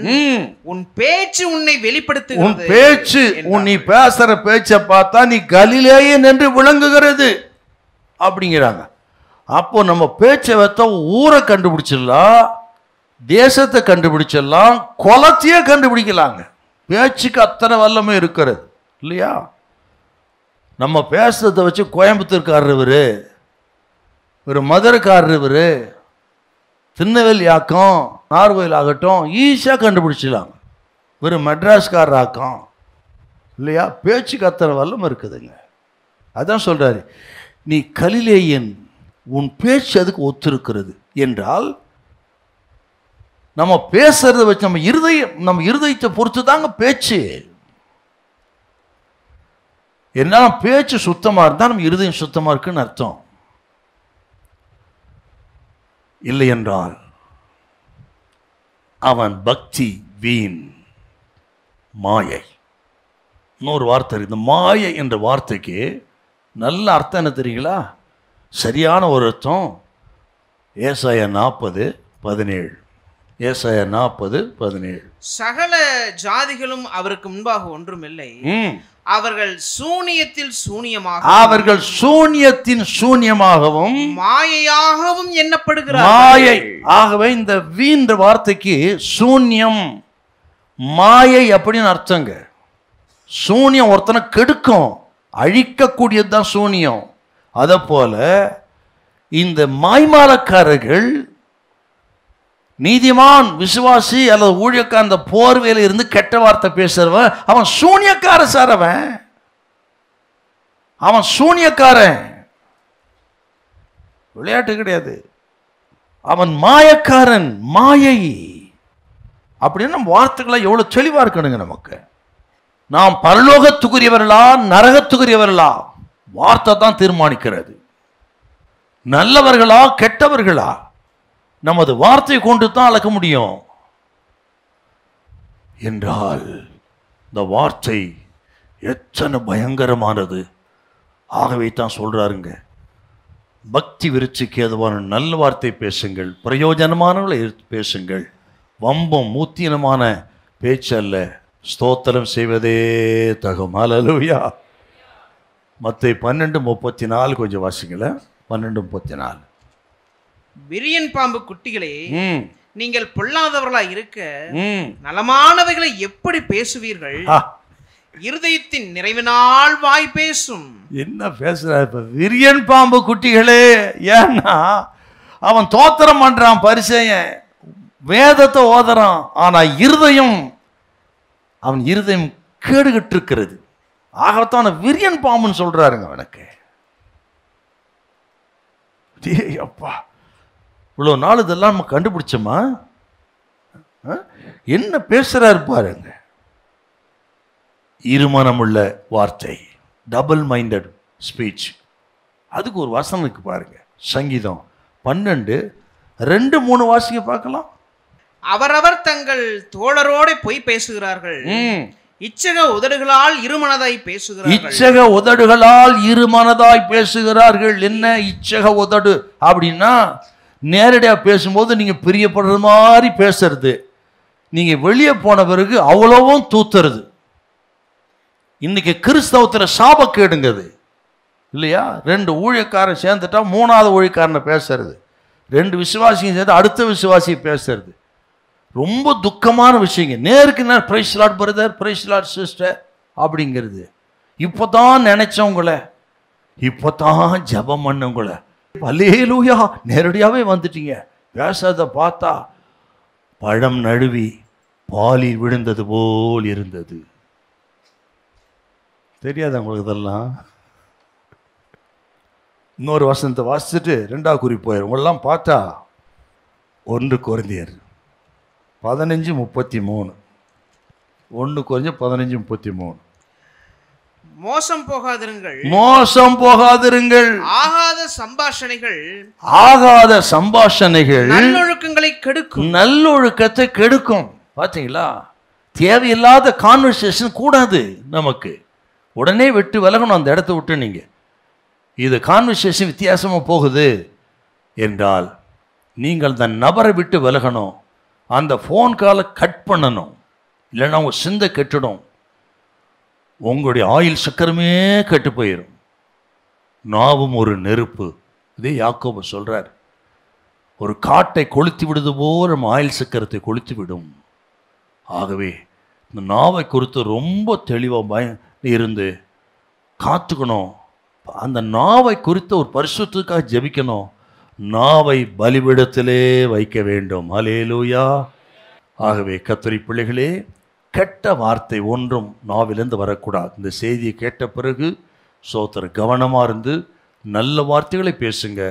உன் பேச்சு உன்னை வெளிப்படுத்துகிறது. உன் பேச்சு, நீ பேசுற பேச்சை பார்த்தா நீ கலிலேயன் என்று விளங்குகிறது அப்படிங்கிறாங்க. அப்போ நம்ம பேச்சை வைத்தா ஊரை கண்டுபிடிச்சிடலாம், தேசத்தை கண்டுபிடிச்சிடலாம், குலத்தையே கண்டுபிடிக்கலாங்க. பேச்சுக்கு அத்தனை வல்லமை இருக்கிறது இல்லையா? நம்ம பேசுறதை வச்சு கோயம்புத்தூர்காரர் இவரு, ஒரு மதுரைக்காரர் இவரு, திருநெல்வேலி ஆக்கம், நார்கோயில் ஆகட்டும், ஈஸியாக கண்டுபிடிச்சிடலாங்க. ஒரு மெட்ராஸ்காரர் ஆக்கம் இல்லையா? பேச்சுக்கு அத்தனை வல்லம் இருக்குதுங்க. அதான் சொல்றாரு, நீ கலிலேயன், உன் பேச்சு அதுக்கு ஒத்திருக்கிறது என்றால், நம்ம பேசுறதை வச்சு நம்ம இருதயத்தை பொறுத்து தாங்க பேச்சு. என்ன பேச்சு சுத்தமா இருந்தா நம்ம இருதயம் சுத்தமா இருக்குன்னு அர்த்தம். இல்லை என்றால் அவன் பக்தி வீண், மாயை. இன்னொரு வார்த்தை, இந்த மாயை என்ற வார்த்தைக்கு நல்ல அர்த்தம் என்ன தெரியுங்களா? சரியான ஒரு அர்த்தம் ஏசாயா 40:17. ஏசாயா 40:17. சகல ஜாதிகளும் அவருக்கு முன்பாக ஒன்றுமில்லை, அவர்கள் சூனியத்தில் சூனியமாக, அவர்கள் சூனியத்தின் சூனியமாகவும் மாயையாகவும் எண்ணப்படுகிறார். மாயை. ஆகவே இந்த வீண் வார்த்தைக்கு சூன்யம், மாயை அப்படின்னு அர்த்தங்க. சூனியம் ஒருத்தனை கெடுக்கும், அழிக்கக்கூடியது தான் சூனியம். அதை போல இந்த மாய்மாலக்காரர்கள், நீதிமான் விசுவாசி அல்லது ஊழியக்காரன் அந்த போர்வையில இருந்து கெட்ட வார்த்தை பேசுறவன் அவன் சூனியக்கார சார், அவன் சூனியக்காரன், விளையாட்டு கிடையாது. அவன் மாயக்காரன், மாயை. அப்படின்னு நம்ம வார்த்தைகளை எவ்வளவு தெளிவா இருக்கணுங்க. நமக்கு நாம் பரலோகத்துக்குரியவர்களா நரகத்துக்குரியவர்களா வார்த்தை தான் தீர்மானிக்கிறது. நல்லவர்களா கெட்டவர்களா நமது வார்த்தை கொண்டு தான் அளக்க முடியும். என்றால் இந்த வார்த்தை எத்தனை பயங்கரமானது. ஆகவே தான் சொல்றாருங்க, பக்தி விருட்சிக்கு ஏதுவான நல்ல வார்த்தை பேசுங்கள், பிரயோஜனமானவர்களை பேசுங்கள், வம்பம் மூத்தினமான பேச்சல்ல, ஸ்தோத்திரம் செய்வதே தகும். ஹல்லேலூயா. மத்தேயு 12:34 கொஞ்சம் வாசிங்கள. 12:34. விரியன் பாம்பு குட்டிகளே, நீங்கள் பொல்லாதவர்களா இருக்க நலமானவைகளை எப்படி பேசுவீர்கள்? இருதயத்தின் நிறைவினால் வாய் பேசும். என்ன பேசுறாரு இப்ப? விரியன் பாம்பு குட்டிகளே. ஏன்னா அவன் தோத்திரம் பண்றான், பரிசேயன் வேதத்தை ஓதுறான், ஆனா இருதயம், அவன் இருதயம் கேடுகிட்டு இருக்கிறது. ஆகத்தான் விரியன் பாம்புன்னு சொல்றாருங்க அவனுக்கு. அப்பா, இவ்வளவு நாள் இதெல்லாம் நம்ம கண்டுபிடிச்சோமா? என்ன பேசுறாரு பாருங்க. இருமனமுள்ள வார்த்தை, டபுள் மைண்டட் ஸ்பீச். அதுக்கு ஒரு வசனம் இருக்கு பாருங்க. சங்கீதம் 12:2-3 வாசிக்க பார்க்கலாம். அவரவர் தங்கள் தோழரோடு பொய் பேசுகிறார்கள், இச்சக உதடுகளால் இருமனதாய் பேசுகிறார்கள். இச்சக உதடுகளால் இருமனதாய் பேசுகிறார்கள். என்ன இச்சக உதடு அப்படின்னா, நேரடியா பேசும்போது நீங்க பிரியப்படுற மாதிரி பேசுறது, நீங்க வெளியே போன பிறகு அவ்வளவும் தூத்துறது. இன்னைக்கு கிறிஸ்தவத்துல சாபக்கேடுங்கிறது இல்லையா? 2 ஊழியக்காரன் சேர்ந்துட்டா 3ஆவது ஊழியக்காரனை பேசுறது, 2 விசுவாசியும் சேர்ந்து அடுத்த விசுவாசியை பேசுறது ரொம்ப துக்கமான விஷயங்க. நேருக்கு நேர் praise lord brother, praise lord sister அப்படிங்கிறது. இப்போதான் நினைச்சவங்கள, இப்போதான் ஜபம் பண்ணவங்கள அல்லேலூயா, நேரடியாகவே வந்துட்டீங்க. பேசாத பார்த்தா பழம் நழுவி பாலில் விழுந்தது போல் இருந்தது. தெரியாத உங்களுக்கு இதெல்லாம்? இன்னொரு வசனத்தை வாசிச்சுட்டு 2வது குறிப்பு போயிடும். உங்களெல்லாம் பார்த்தா 1 கொரிந்தியர் 15:33. 1 கொரிந்தியர் 15:33. மோசம் போகாதிருங்கள், மோசம் போகாதிருங்கள். ஆகாத சம்பாஷணைகள், ஆகாத சம்பாஷணைகள் நல்லொழுக்கங்களை கெடுக்கும். நல்லொழுக்கத்தை கெடுக்கும். பார்த்தீங்களா? தேவையில்லாத கான்வர்சேஷன் கூடாது. நமக்கு உடனே விட்டு விலகணும் அந்த இடத்த விட்டு. நீங்கள் இது கான்வர்சேஷன் வித்தியாசமாக போகுது என்றால் நீங்கள் அந்த நபரை விட்டு விலகணும். அந்த ஃபோன் காலை கட் பண்ணணும். இல்லைன்னா உங்கள் சிந்தை கெட்டுடும். உங்களுடைய ஆயில் சக்கரமே கெட்டு போயிடும். நாவும் ஒரு நெருப்பு. இதே யாக்கோபு சொல்கிறார். ஒரு காட்டை கொளுத்தி விடுது போல் நம்ம ஆயில் சக்கரத்தை கொளுத்தி விடும். ஆகவே இந்த நாவை குறித்து ரொம்ப தெளிவாக இருந்து காத்துக்கணும். அந்த நாவை குறித்த ஒரு பரிசுத்தத்துக்காக ஜெபிக்கணும். நாவை பலிபீடத்திலே வைக்க வேண்டும். அல்லேலூயா. ஆகவே கர்த்தருடைய பிள்ளைகளே, கெட்ட வார்த்தை ஒன்றும் நாவிலிருந்து வரக்கூடாது. இந்த செய்தியை கேட்ட பிறகு சோத்திரம் கவனமாக இருந்து நல்ல வார்த்தைகளை பேசுங்க.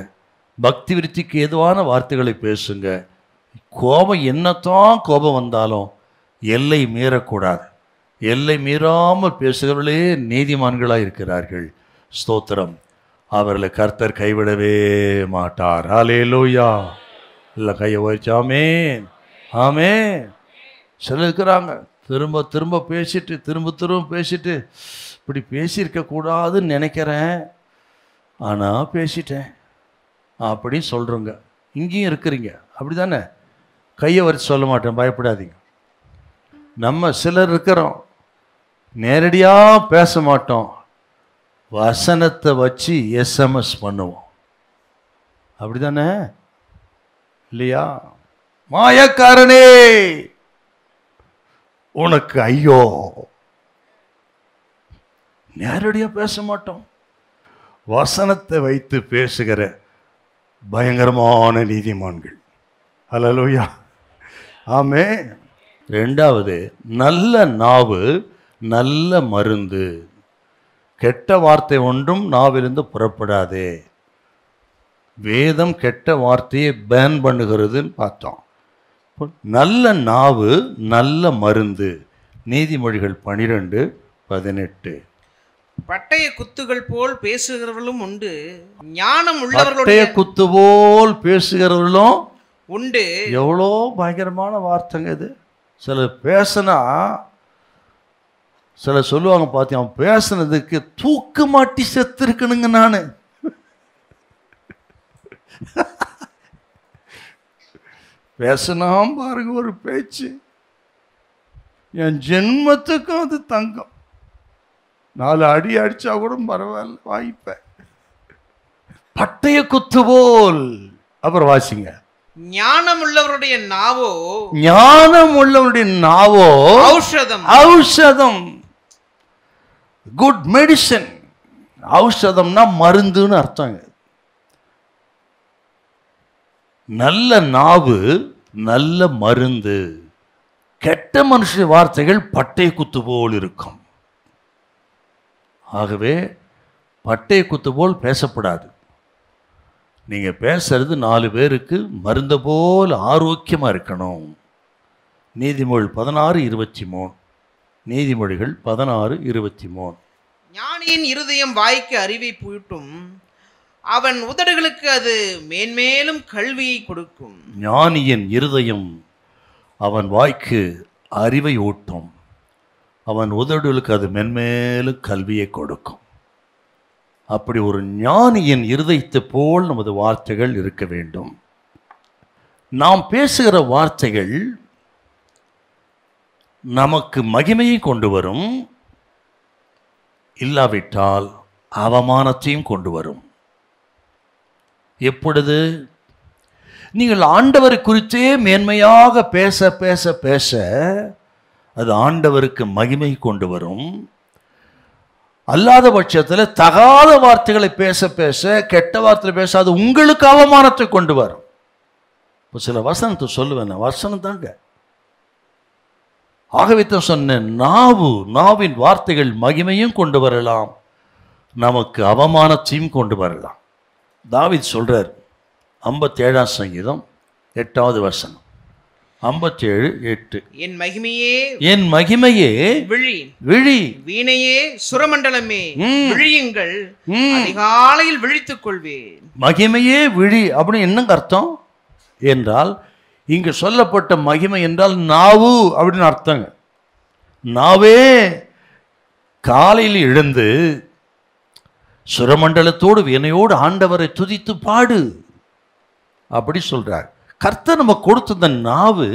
பக்தி விருத்திக்கு ஏதுவான வார்த்தைகளை பேசுங்க. கோபம் என்னத்தான் கோபம் வந்தாலும் எல்லை மீறக்கூடாது. எல்லை மீறாமல் பேசுகிறவர்களே நீதிமான்களாக இருக்கிறார்கள். ஸ்தோத்திரம். அவர்களை கர்த்தர் கைவிடவே மாட்டார். அல்லேலூயா. இல்லை கையை வச்சாமே ஆமே. சில இருக்கிறாங்க திரும்ப திரும்ப பேசிட்டு திரும்ப பேசிட்டு, இப்படி பேசியிருக்கக்கூடாதுன்னு நினைக்கிறேன், ஆனால் பேசிட்டேன் அப்படி சொல்கிறோங்க. இங்கேயும் இருக்கிறீங்க அப்படி தானே? கையை வச்சு சொல்ல மாட்டேன், பயப்படாதீங்க. நம்ம சிலர் இருக்கிறோம், நேரடியாக பேச மாட்டோம், வசனத்தை வச்சு எஸ்எம்எஸ் பண்ணுவோம். அப்படி தானே இல்லையா? மாயக்காரனே உனக்கு ஐயோ. நேரடியாக பேச மாட்டோம், வசனத்தை வைத்து பேசுகிற பயங்கரமான நீதிமான்கள். அல்லேலூயா. ஆமே. 2வது, நல்ல நாவு நல்ல மருந்து. கெட்ட வார்த்தை ஒன்றும் நாவிலிருந்து புறப்படாதே. வேதம் கெட்ட வார்த்தையை பேன் பண்ணுகிறதுன்னு பார்த்தோம். நல்ல நாவு நல்ல மருந்து. நீதிமொழிகள் 12:18. பட்டய குத்துகள் போல் பேசுகிறவர்களும் உண்டு, ஞானம் உள்ளவர்களுடைய குத்து போல் பேசுகிறவர்களும் உண்டு. எவ்வளோ பயங்கரமான வார்த்தைங்க இது. சில பேசினா சில சொல்லுவாங்க, பார்த்தி அவன் பேசுனதுக்கு தூக்கு மாட்டி செத்து இருக்கணுங்க. நான் பேசினாம் பாருங்க ஒரு பேச்சு, என் ஜென்மத்துக்கும் அது தங்கம். 4 அடி அடிச்சா கூட பரவாயில்ல, வாய்ப்பேன். பட்டய குத்து போல். அப்புறம் வாசிங்க. ஞானம் உள்ளவருடைய நாவோ, ஞானம் உள்ளவருடைய நாவோ ஔஷதம். ஔஷதம், குட் மெடிசன். ஔஷதம்னா மருந்துன்னு அர்த்தங்க. நல்ல நாவு நல்ல மருந்து. கெட்ட மனுஷ வார்த்தைகள் பட்டை குத்து போல் இருக்கும். ஆகவே பட்டை குத்து போல் பேசப்படாது. நீங்கள் பேசுறது 4 பேருக்கு மருந்து போல் ஆரோக்கியமாக இருக்கணும். நீதிமொழிகள் 16:23. நீதிமொழிகள் 16:23. ஞானியின் இருதயம் வாய்க்கு அறிவை பூட்டும், அவன் உதடுகளுக்கு அது மேன்மேலும் கல்வியை கொடுக்கும். ஞானியின் இருதயம் அவன் வாய்க்கு அறிவை ஊட்டும், அவன் உதடுகளுக்கு அது மென்மேலும் கல்வியை கொடுக்கும். அப்படி ஒரு ஞானியின் இருதயத்தை போல் நமது வார்த்தைகள் இருக்க வேண்டும். நாம் பேசுகிற வார்த்தைகள் நமக்கு மகிமையை கொண்டு வரும், இல்லாவிட்டால் அவமானத்தையும் கொண்டு வரும். எப்பொழுது நீங்கள் ஆண்டவரை குறித்தே மேன்மையாக பேச பேச பேச அது ஆண்டவருக்கு மகிமை கொண்டு வரும். அல்லாத பட்சத்தில் தகாத வார்த்தைகளை பேச பேச, கெட்ட வார்த்தை பேச, அது உங்களுக்கு அவமானத்தை கொண்டு வரும். இப்போ சில வசனத்தை சொல்லுவேன், வசனம் தாங்க. ஆகவே தான் சொன்னேன், நாவின் வார்த்தைகள் மகிமையும் கொண்டு வரலாம், நமக்கு அவமானத்தையும் கொண்டு வரலாம். தாவீது சொல்றார் 57ஆம் சங்கீதம் 8வது வசனம், 57:8, என் மகிமையே விழி, வீணையே சுரமண்டலமே விழியுங்கள், அதிகாலையில் விழித்துக் கொள்வேன். மகிமையே விழி அப்படின்னு என்னங்க அர்த்தம் என்றால், இங்கு சொல்லப்பட்ட மகிமை என்றால் நாவு அப்படின்னு அர்த்தங்க. நாவே காலையில் எழுந்து சுரமண்டலத்தோடு வீணையோடு ஆண்டவரை துதித்து பாடு அப்படி சொல்றார். கர்த்தர் நம்ம கொடுத்த இந்த நாவு,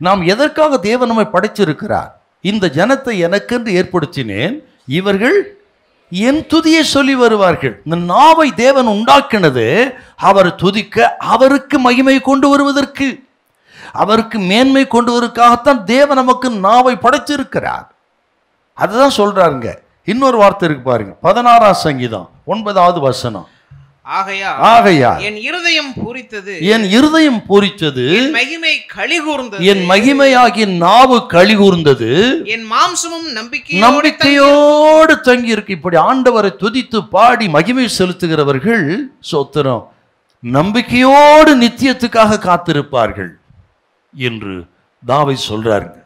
நாம் எதற்காக தேவன் நம்மை படைச்சிருக்கிறார்? இந்த ஜனத்தை எனக்கென்று ஏற்படுத்தினேன், இவர்கள் என் துதியை சொல்லி வருவார்கள். இந்த நாவை தேவன் உண்டாக்கினது அவர் துதிக்க, அவருக்கு மகிமை கொண்டு வருவதற்கு, அவருக்கு மேன்மை கொண்டு வருவதற்காகத்தான் தேவன் நமக்கு நாவை படைச்சிருக்கிறார். அதுதான் சொல்றாருங்க. இன்னொரு வார்த்தை இருக்கு பாருங்க, 16ஆம் சங்கீதம் 9வது வசனம், ஆகையால் என் இருதயம் பூரித்தது, மகிமை களிகூர்ந்தது, என் மகிமையாகிய நாவு களிகூர்ந்தது, என் மாம்சமும் நம்பிக்கையோடு தங்கி இருக்கு. இப்படி ஆண்டவரை துதித்து பாடி மகிமை செலுத்துகிறவர்கள் சோத்திரம் நம்பிக்கையோடு நித்தியத்துக்காக காத்திருப்பார்கள் என்று தாவீது சொல்றாருங்க.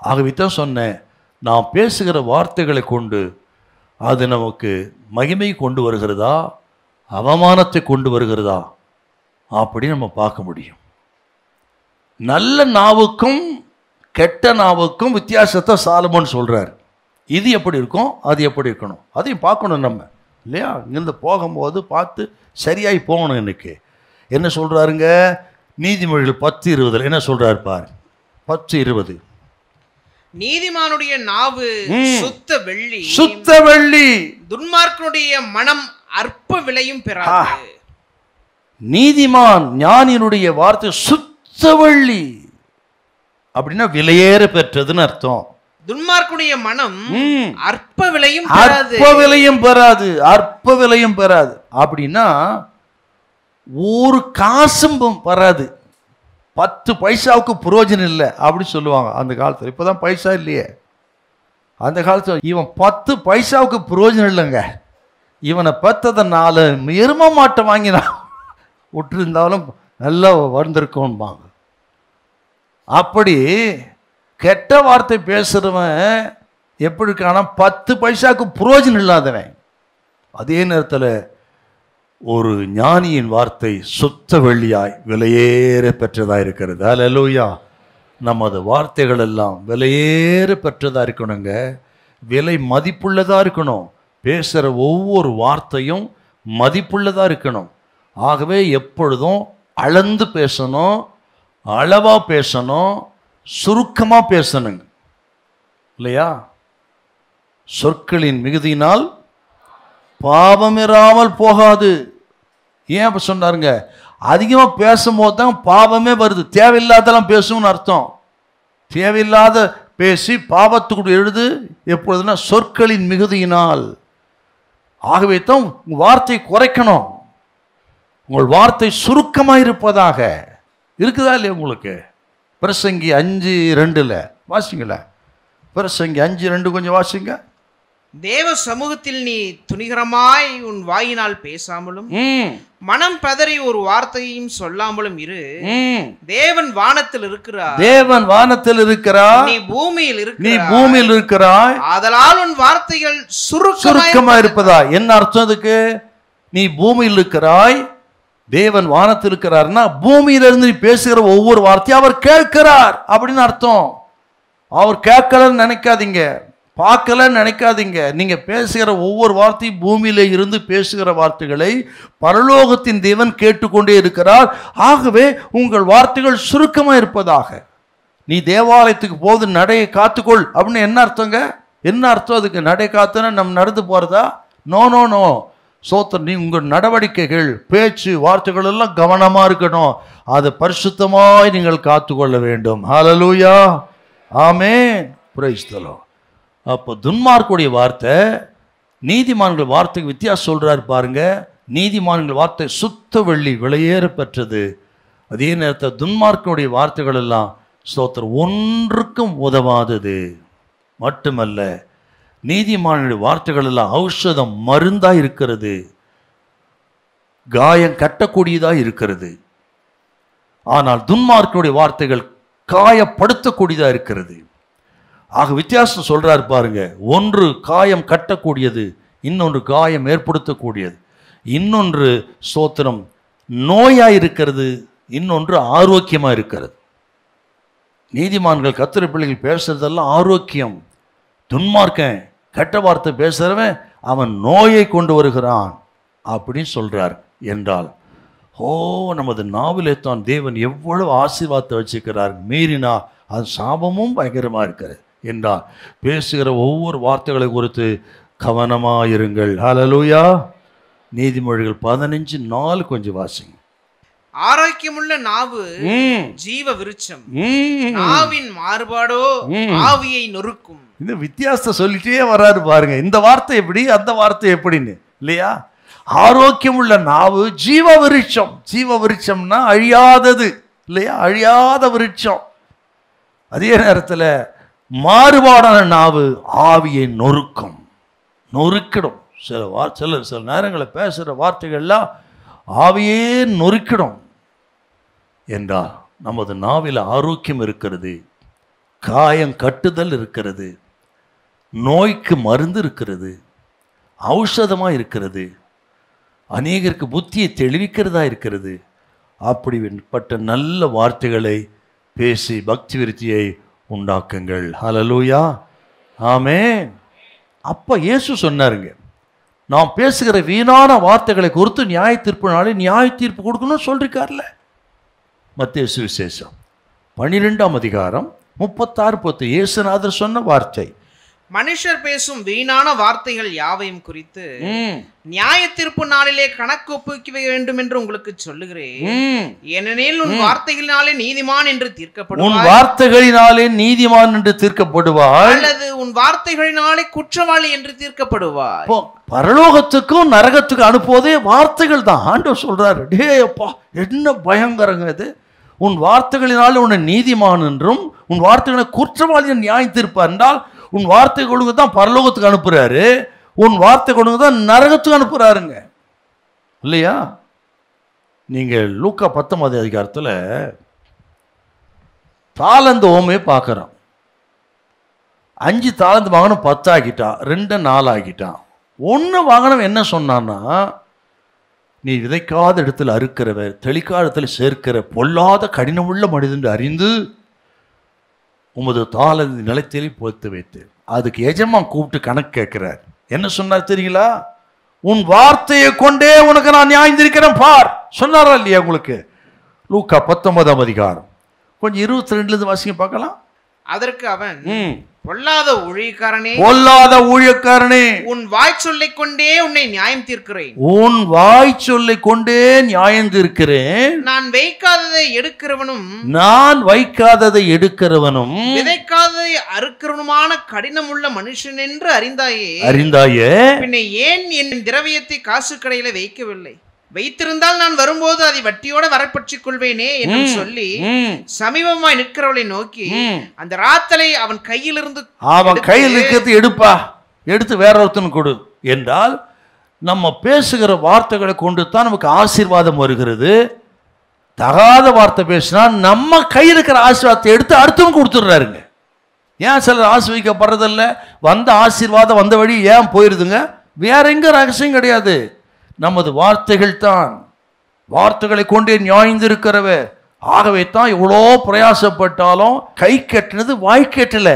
ஆகவே தான் சொன்னேன், நாம் பேசுகிற வார்த்தைகளை கொண்டு அது நமக்கு மகிமை கொண்டு வருகிறதா, அவமானத்தை கொண்டு வருகிறதா அப்படி நம்ம பார்க்க முடியும். நல்ல நாவுக்கும் கெட்ட நாவுக்கும் வித்தியாசத்தை சாலமோன் சொல்றார். இது எப்படி இருக்கும், அது எப்படி இருக்கணும், அதையும் பார்க்கணும் நம்ம இல்லையா? இங்கிருந்து போகும்போது பார்த்து சரியாய் போகணும். இன்னைக்கு என்ன சொல்றாருங்க, நீதிமொழிகள் 10:20 என்ன சொல்றாரு பாரு, 10:20, நீதிமானுடைய நாவு சுத்த வெள்ளி, துன்மார்க்கனுடைய மனம் அற்ப விலையும் பெறாது. நீதிமான் ஞானியினுடைய வார்த்தை சுத்த வெள்ளி அப்படின்னா விலையேற பெற்றதுன்னு அர்த்தம். துன்மார்க்கனுடைய மனம் அற்ப விலையும் பெறாது அப்படின்னா ஒரு காசும் பெறாது, 10 பைசாவுக்கு புரோஜனம் இல்லை அப்படி சொல்லுவாங்க அந்த காலத்தில். இப்போதான் பைசா இல்லையே, அந்த காலத்தில் இவன் 10 பைசாவுக்கு புரோஜனம் இல்லைங்க. இவனை பெற்றதனால எரும மாட்டை வாங்கினான் விட்டுருந்தாலும் நல்லா வந்திருக்கோம்பாங்க. அப்படி கெட்ட வார்த்தை பேசுறவன் எப்படி இருக்கானா, 10 பைசாவுக்கு புரோஜனம் இல்லாதவன். அதே நேரத்தில் ஒரு ஞானியின் வார்த்தை சுத்த வெள்ளியாய் விலையேற பெற்றதாக இருக்கிறது. அல்லேலூயா. நமது வார்த்தைகள் எல்லாம் விலையேற பெற்றதாக இருக்கணுங்க, விலை மதிப்புள்ளதாக இருக்கணும். பேசுகிற ஒவ்வொரு வார்த்தையும் மதிப்புள்ளதாக இருக்கணும். ஆகவே எப்பொழுதும் அளந்து பேசணும், அளவாக பேசணும், சுருக்கமாக பேசணுங்க இல்லையா? சொற்களின் மிகுதியினால் பாவமிராமல் போகாது. ஏன் அப்ப சொன்னாருங்க, அதிகமாக பேசும்போது தான் பாவமே வருது. தேவையில்லாதெல்லாம் பேசும்னு அர்த்தம். தேவையில்லாத பேசி பாவத்துக்கு எழுது எப்பொழுதுனா சொற்களின் மிகுதியினால். ஆகவே தான் உங்கள் வார்த்தை குறைக்கணும், உங்கள் வார்த்தை சுருக்கமாக இருப்பதாக. இருக்குதா இல்லையா உங்களுக்கு? பிரசங்கி 5:2 வாசிங்கள, பிரசங்கி 5:2 கொஞ்சம் வாசிங்க. தேவ சமூகத்தில் நீ துணிகரமாய் உன் வாயினால் பேசாமலும் மனம் பதறி ஒரு வார்த்தையும் சொல்லாமலும் இரு. தேவன் வானத்தில் இருக்கிறார், நீ பூமியில் இருக்கிறாய். ஆதலால் உன் வார்த்தைகள் சுருக்கமா இருப்பதா. என்ன அர்த்தம் அதுக்கு? நீ பூமியில் இருக்கிறாய், தேவன் வானத்தில் இருக்கிறார்னா பூமியிலிருந்து நீ பேசுகிற ஒவ்வொரு வார்த்தையும் அவர் கேட்கிறார் அப்படின்னு அர்த்தம். அவர் கேட்கலன்னு நினைக்காதீங்க, பார்க்கலன்னு நினைக்காதீங்க. நீங்க பேசுகிற ஒவ்வொரு வார்த்தையும் பூமியில இருந்து பேசுகிற வார்த்தைகளை பரலோகத்தின் தேவன் கேட்டுக்கொண்டே இருக்கிறார். ஆகவே உங்கள் வார்த்தைகள் சுருக்கமா இருப்பதாக. நீ தேவாலயத்துக்கு போது நடையை காத்துக்கொள் அப்படின்னு என்ன அர்த்தங்க? என்ன அர்த்தம் அதுக்கு? நடை காத்துனா நம்ம நடந்து போறதா? No no no. சோத்திரம். நீ உங்கள் நடவடிக்கைகள், பேச்சு, வார்த்தைகள் எல்லாம் கவனமா இருக்கணும். அதை பரிசுத்தமாய் நீங்கள் காத்துக்கொள்ள வேண்டும். ஹல்லேலூயா, ஆமென், பிரைஸ் தி லார்ட். அப்போ துன்மார்க்குடைய வார்த்தை நீதிமான்கள் வார்த்தைக்கு வித்தியாசம் சொல்றாரு பாருங்க. நீதிமான்கள் வார்த்தை சுத்த வெள்ளி விலையேற பெற்றது. அதே நேரத்தில் துன்மார்க்கனுடைய வார்த்தைகள் எல்லாம் ஸ்தோத்திரம் ஒன்றுக்கும் உதவாதது. மட்டுமல்ல, நீதிமானுடைய வார்த்தைகள் எல்லாம் ஔஷதம் மருந்தா இருக்கிறது, காயம் கட்டக்கூடியதா இருக்கிறது. ஆனால் துன்மார்க்கனுடைய வார்த்தைகள் காயப்படுத்தக்கூடியதா இருக்கிறது. ஆக வித்தியாசம் சொல்றாரு பாருங்க. ஒன்று காயம் கட்டக்கூடியது, இன்னொன்று காயம் ஏற்படுத்தக்கூடியது. இன்னொன்று ஸ்தோத்திரம் நோயா இருக்கிறது, இன்னொன்று ஆரோக்கியமா இருக்கிறது. நீதிமான்கள் கர்த்தருடைய பிள்ளைகள் பேசுறதெல்லாம் ஆரோக்கியம். துன்மார்க்கன் கெட்ட வார்த்தை பேசுறவன் அவன் நோயை கொண்டு வருகிறான் அப்படின்னு சொல்றார். என்றால் நமது நாவிலே தான் தேவன் எவ்வளவு ஆசீர்வாதத்தை வச்சுக்கிறார். மீறினா அது சாபமும் பயங்கரமா இருக்கிறது. என்றால் பேசுகிற ஒவ்வொரு வார்த்தைகளை குறித்து கவனமாயிருங்கள். ஹல்லேலூயா. நீதிமொழிகள் 15:4 கொஞ்சம் வாசிங்க. ஆரோக்கியமுள்ள நாவு ஜீவ விருட்சம், நாவின் மாறுபாடோ ஆவியை நொறுக்கும். இந்த வித்தியாசத்தை சொல்லிட்டே வராரு பாருங்க. இந்த வார்த்தை எப்படி, அந்த வார்த்தை எப்படின்னு இல்லையா? ஆரோக்கியமுள்ள நாவு ஜீவ விருட்சம். ஜீவ விருட்சம்னா அழியாதது இல்லையா? அழியாத விருட்சம். அதே நேரத்தில் மாறுபாடான நாவு ஆவியை நொறுக்கும், நொறுக்கிடும். சில நேரங்களில் பேசுகிற வார்த்தைகள்லாம் ஆவியே நொறுக்கிடும். என்றால் நமது நாவில் ஆரோக்கியம் இருக்கிறது, காயம் கட்டுதல் இருக்கிறது, நோய்க்கு மருந்து இருக்கிறது, ஔஷதமாக இருக்கிறது, அநேகருக்கு புத்தியை தெளிவிக்கிறதா இருக்கிறது. அப்படிப்பட்ட நல்ல வார்த்தைகளை பேசி பக்தி விருத்தியை உண்டாக்குங்கள். ஹல்லேலூயா. ஆமென். அப்ப இயேசு சொன்னாருங்க, நாம் பேசுகிற வீணான வார்த்தைகளை குறித்து நியாய தீர்ப்பு நாளே நியாய தீர்ப்பு கொடுக்கணும்னு சொல்லிருக்கார்ல. மத்தேயு சுவிசேஷம் 12ஆம் அதிகாரம் 36 இயேசுநாதர் சொன்ன வார்த்தை. மனுஷர் பேசும் வீணான வார்த்தைகள் யாவையும் குறித்து நியாய தீர்ப்பு நாளிலே கணக்கு ஒப்புவிக்க வேண்டும் என்று உங்களுக்கு சொல்லுகிறேன். ஏனெனில் உன் வார்த்தைகளினாலே நீதிமான் என்று தீர்க்கப்படுவாய். உன் வார்த்தைகளினாலே நீதிமான் என்று தீர்க்கப்படுவாய், அல்லது உன் வார்த்தைகளினாலே குற்றவாளி என்று தீர்க்கப்படுவாய். பரலோகத்துக்கும் நரகத்துக்கும் அனுப்புவதே வார்த்தைகள் தான். ஆண்டவர் சொல்றாரு, டே அப்பா என்ன பயங்கரங்க இது. உன் வார்த்தைகளினாலே உன்னை நீதிமான் என்றும் உன் வார்த்தைகளை குற்றவாளி நியாயம் தீர்ப்பார் என்றால் உன் வார்த்தை கொடுங்க தான் பரலோகத்துக்கு அனுப்புறாரு, உன் வார்த்தை கொடுங்க தான் நரகத்துக்கு அனுப்புறாருங்க இல்லையா? நீங்க லூக்கா 19 அதிகாரத்தில் தாலந்து ஓமையை பார்க்குறோம். 5 தாலந்து வாங்கணும் 10 ஆகிட்டான், 2 4 ஆகிட்டான். 1 வாங்கணும் என்ன சொன்னான்னா, நீ விதைக்காத இடத்துல அறுக்கிறவர், தெளிக்காத இடத்துல சேர்க்கிற பொல்லாத கடினமுள்ள மனிதன் அறிந்து உமது தாளந்து நிலத்திலே பொறுத்து வைத்து. அதுக்கு எஜமான் கூப்பிட்டு கணக்கு கேட்கிறார். என்ன சொன்னார் தெரியுங்களா? உன் வார்த்தையை கொண்டே உனக்கு நான் நியாயந்திருக்கிறேன் பார் சொன்னாரா இல்லையா உங்களுக்கு? லூக்கா 19ஆம் அதிகாரம் கொஞ்சம் 22 வாசிங்க பார்க்கலாம். அதற்கு அவன், பொல்லாத ஊழியக்காரனே, பொல்லாத ஊழியக்காரனே, உன் வாய் சொல்லை கொண்டே உன்னை நியாயம் தீர்க்கிறேன். உன் வாய் சொல்லை கொண்டே நியாயம் தீர்க்கிறேன். நான் வைக்காததை எடுக்கிறவனும் விதைக்காததை அறுக்கிறவனுமான கடினமுள்ள மனுஷன் என்று அறிந்தாயே. பின்ன ஏன் என் திரவியத்தை காசு கடையில வைக்கவில்லை? வைத்திருந்தால் நான் வரும்போது அதை வட்டியோட வரப்பற்றிக் கொள்வேனே என்று சொல்லி சமீபமாய் நிற்கிறவளை நோக்கி, அந்த ராத்தலை அவன் கையில் இருக்கிறது எடுப்பா, எடுத்து வேற ஒருத்தன் கொடு என்றால், நம்ம பேசுகிற வார்த்தைகளை கொண்டு தான் நமக்கு ஆசீர்வாதம் வருகிறது. தகாத வார்த்தை பேசினா நம்ம கையில் இருக்கிற ஆசீர்வாதத்தை எடுத்து அடுத்தவங்க கொடுத்துடுறாருங்க. ஏன் சிலர் ஆசீர்வதிக்கப்படுறதில்ல? வந்த ஆசீர்வாதம் வந்த வழி ஏன் போயிருதுங்க? வேற எங்க ரகசியம் கிடையாது. நமது வார்த்தைகள் தான். வார்த்தைகளை கொண்டே நியாய்ந்திருக்கிறவர். ஆகவே தான் இவ்வளோ பிரயாசப்பட்டாலும் கை கட்டினது வாய் கேட்டல.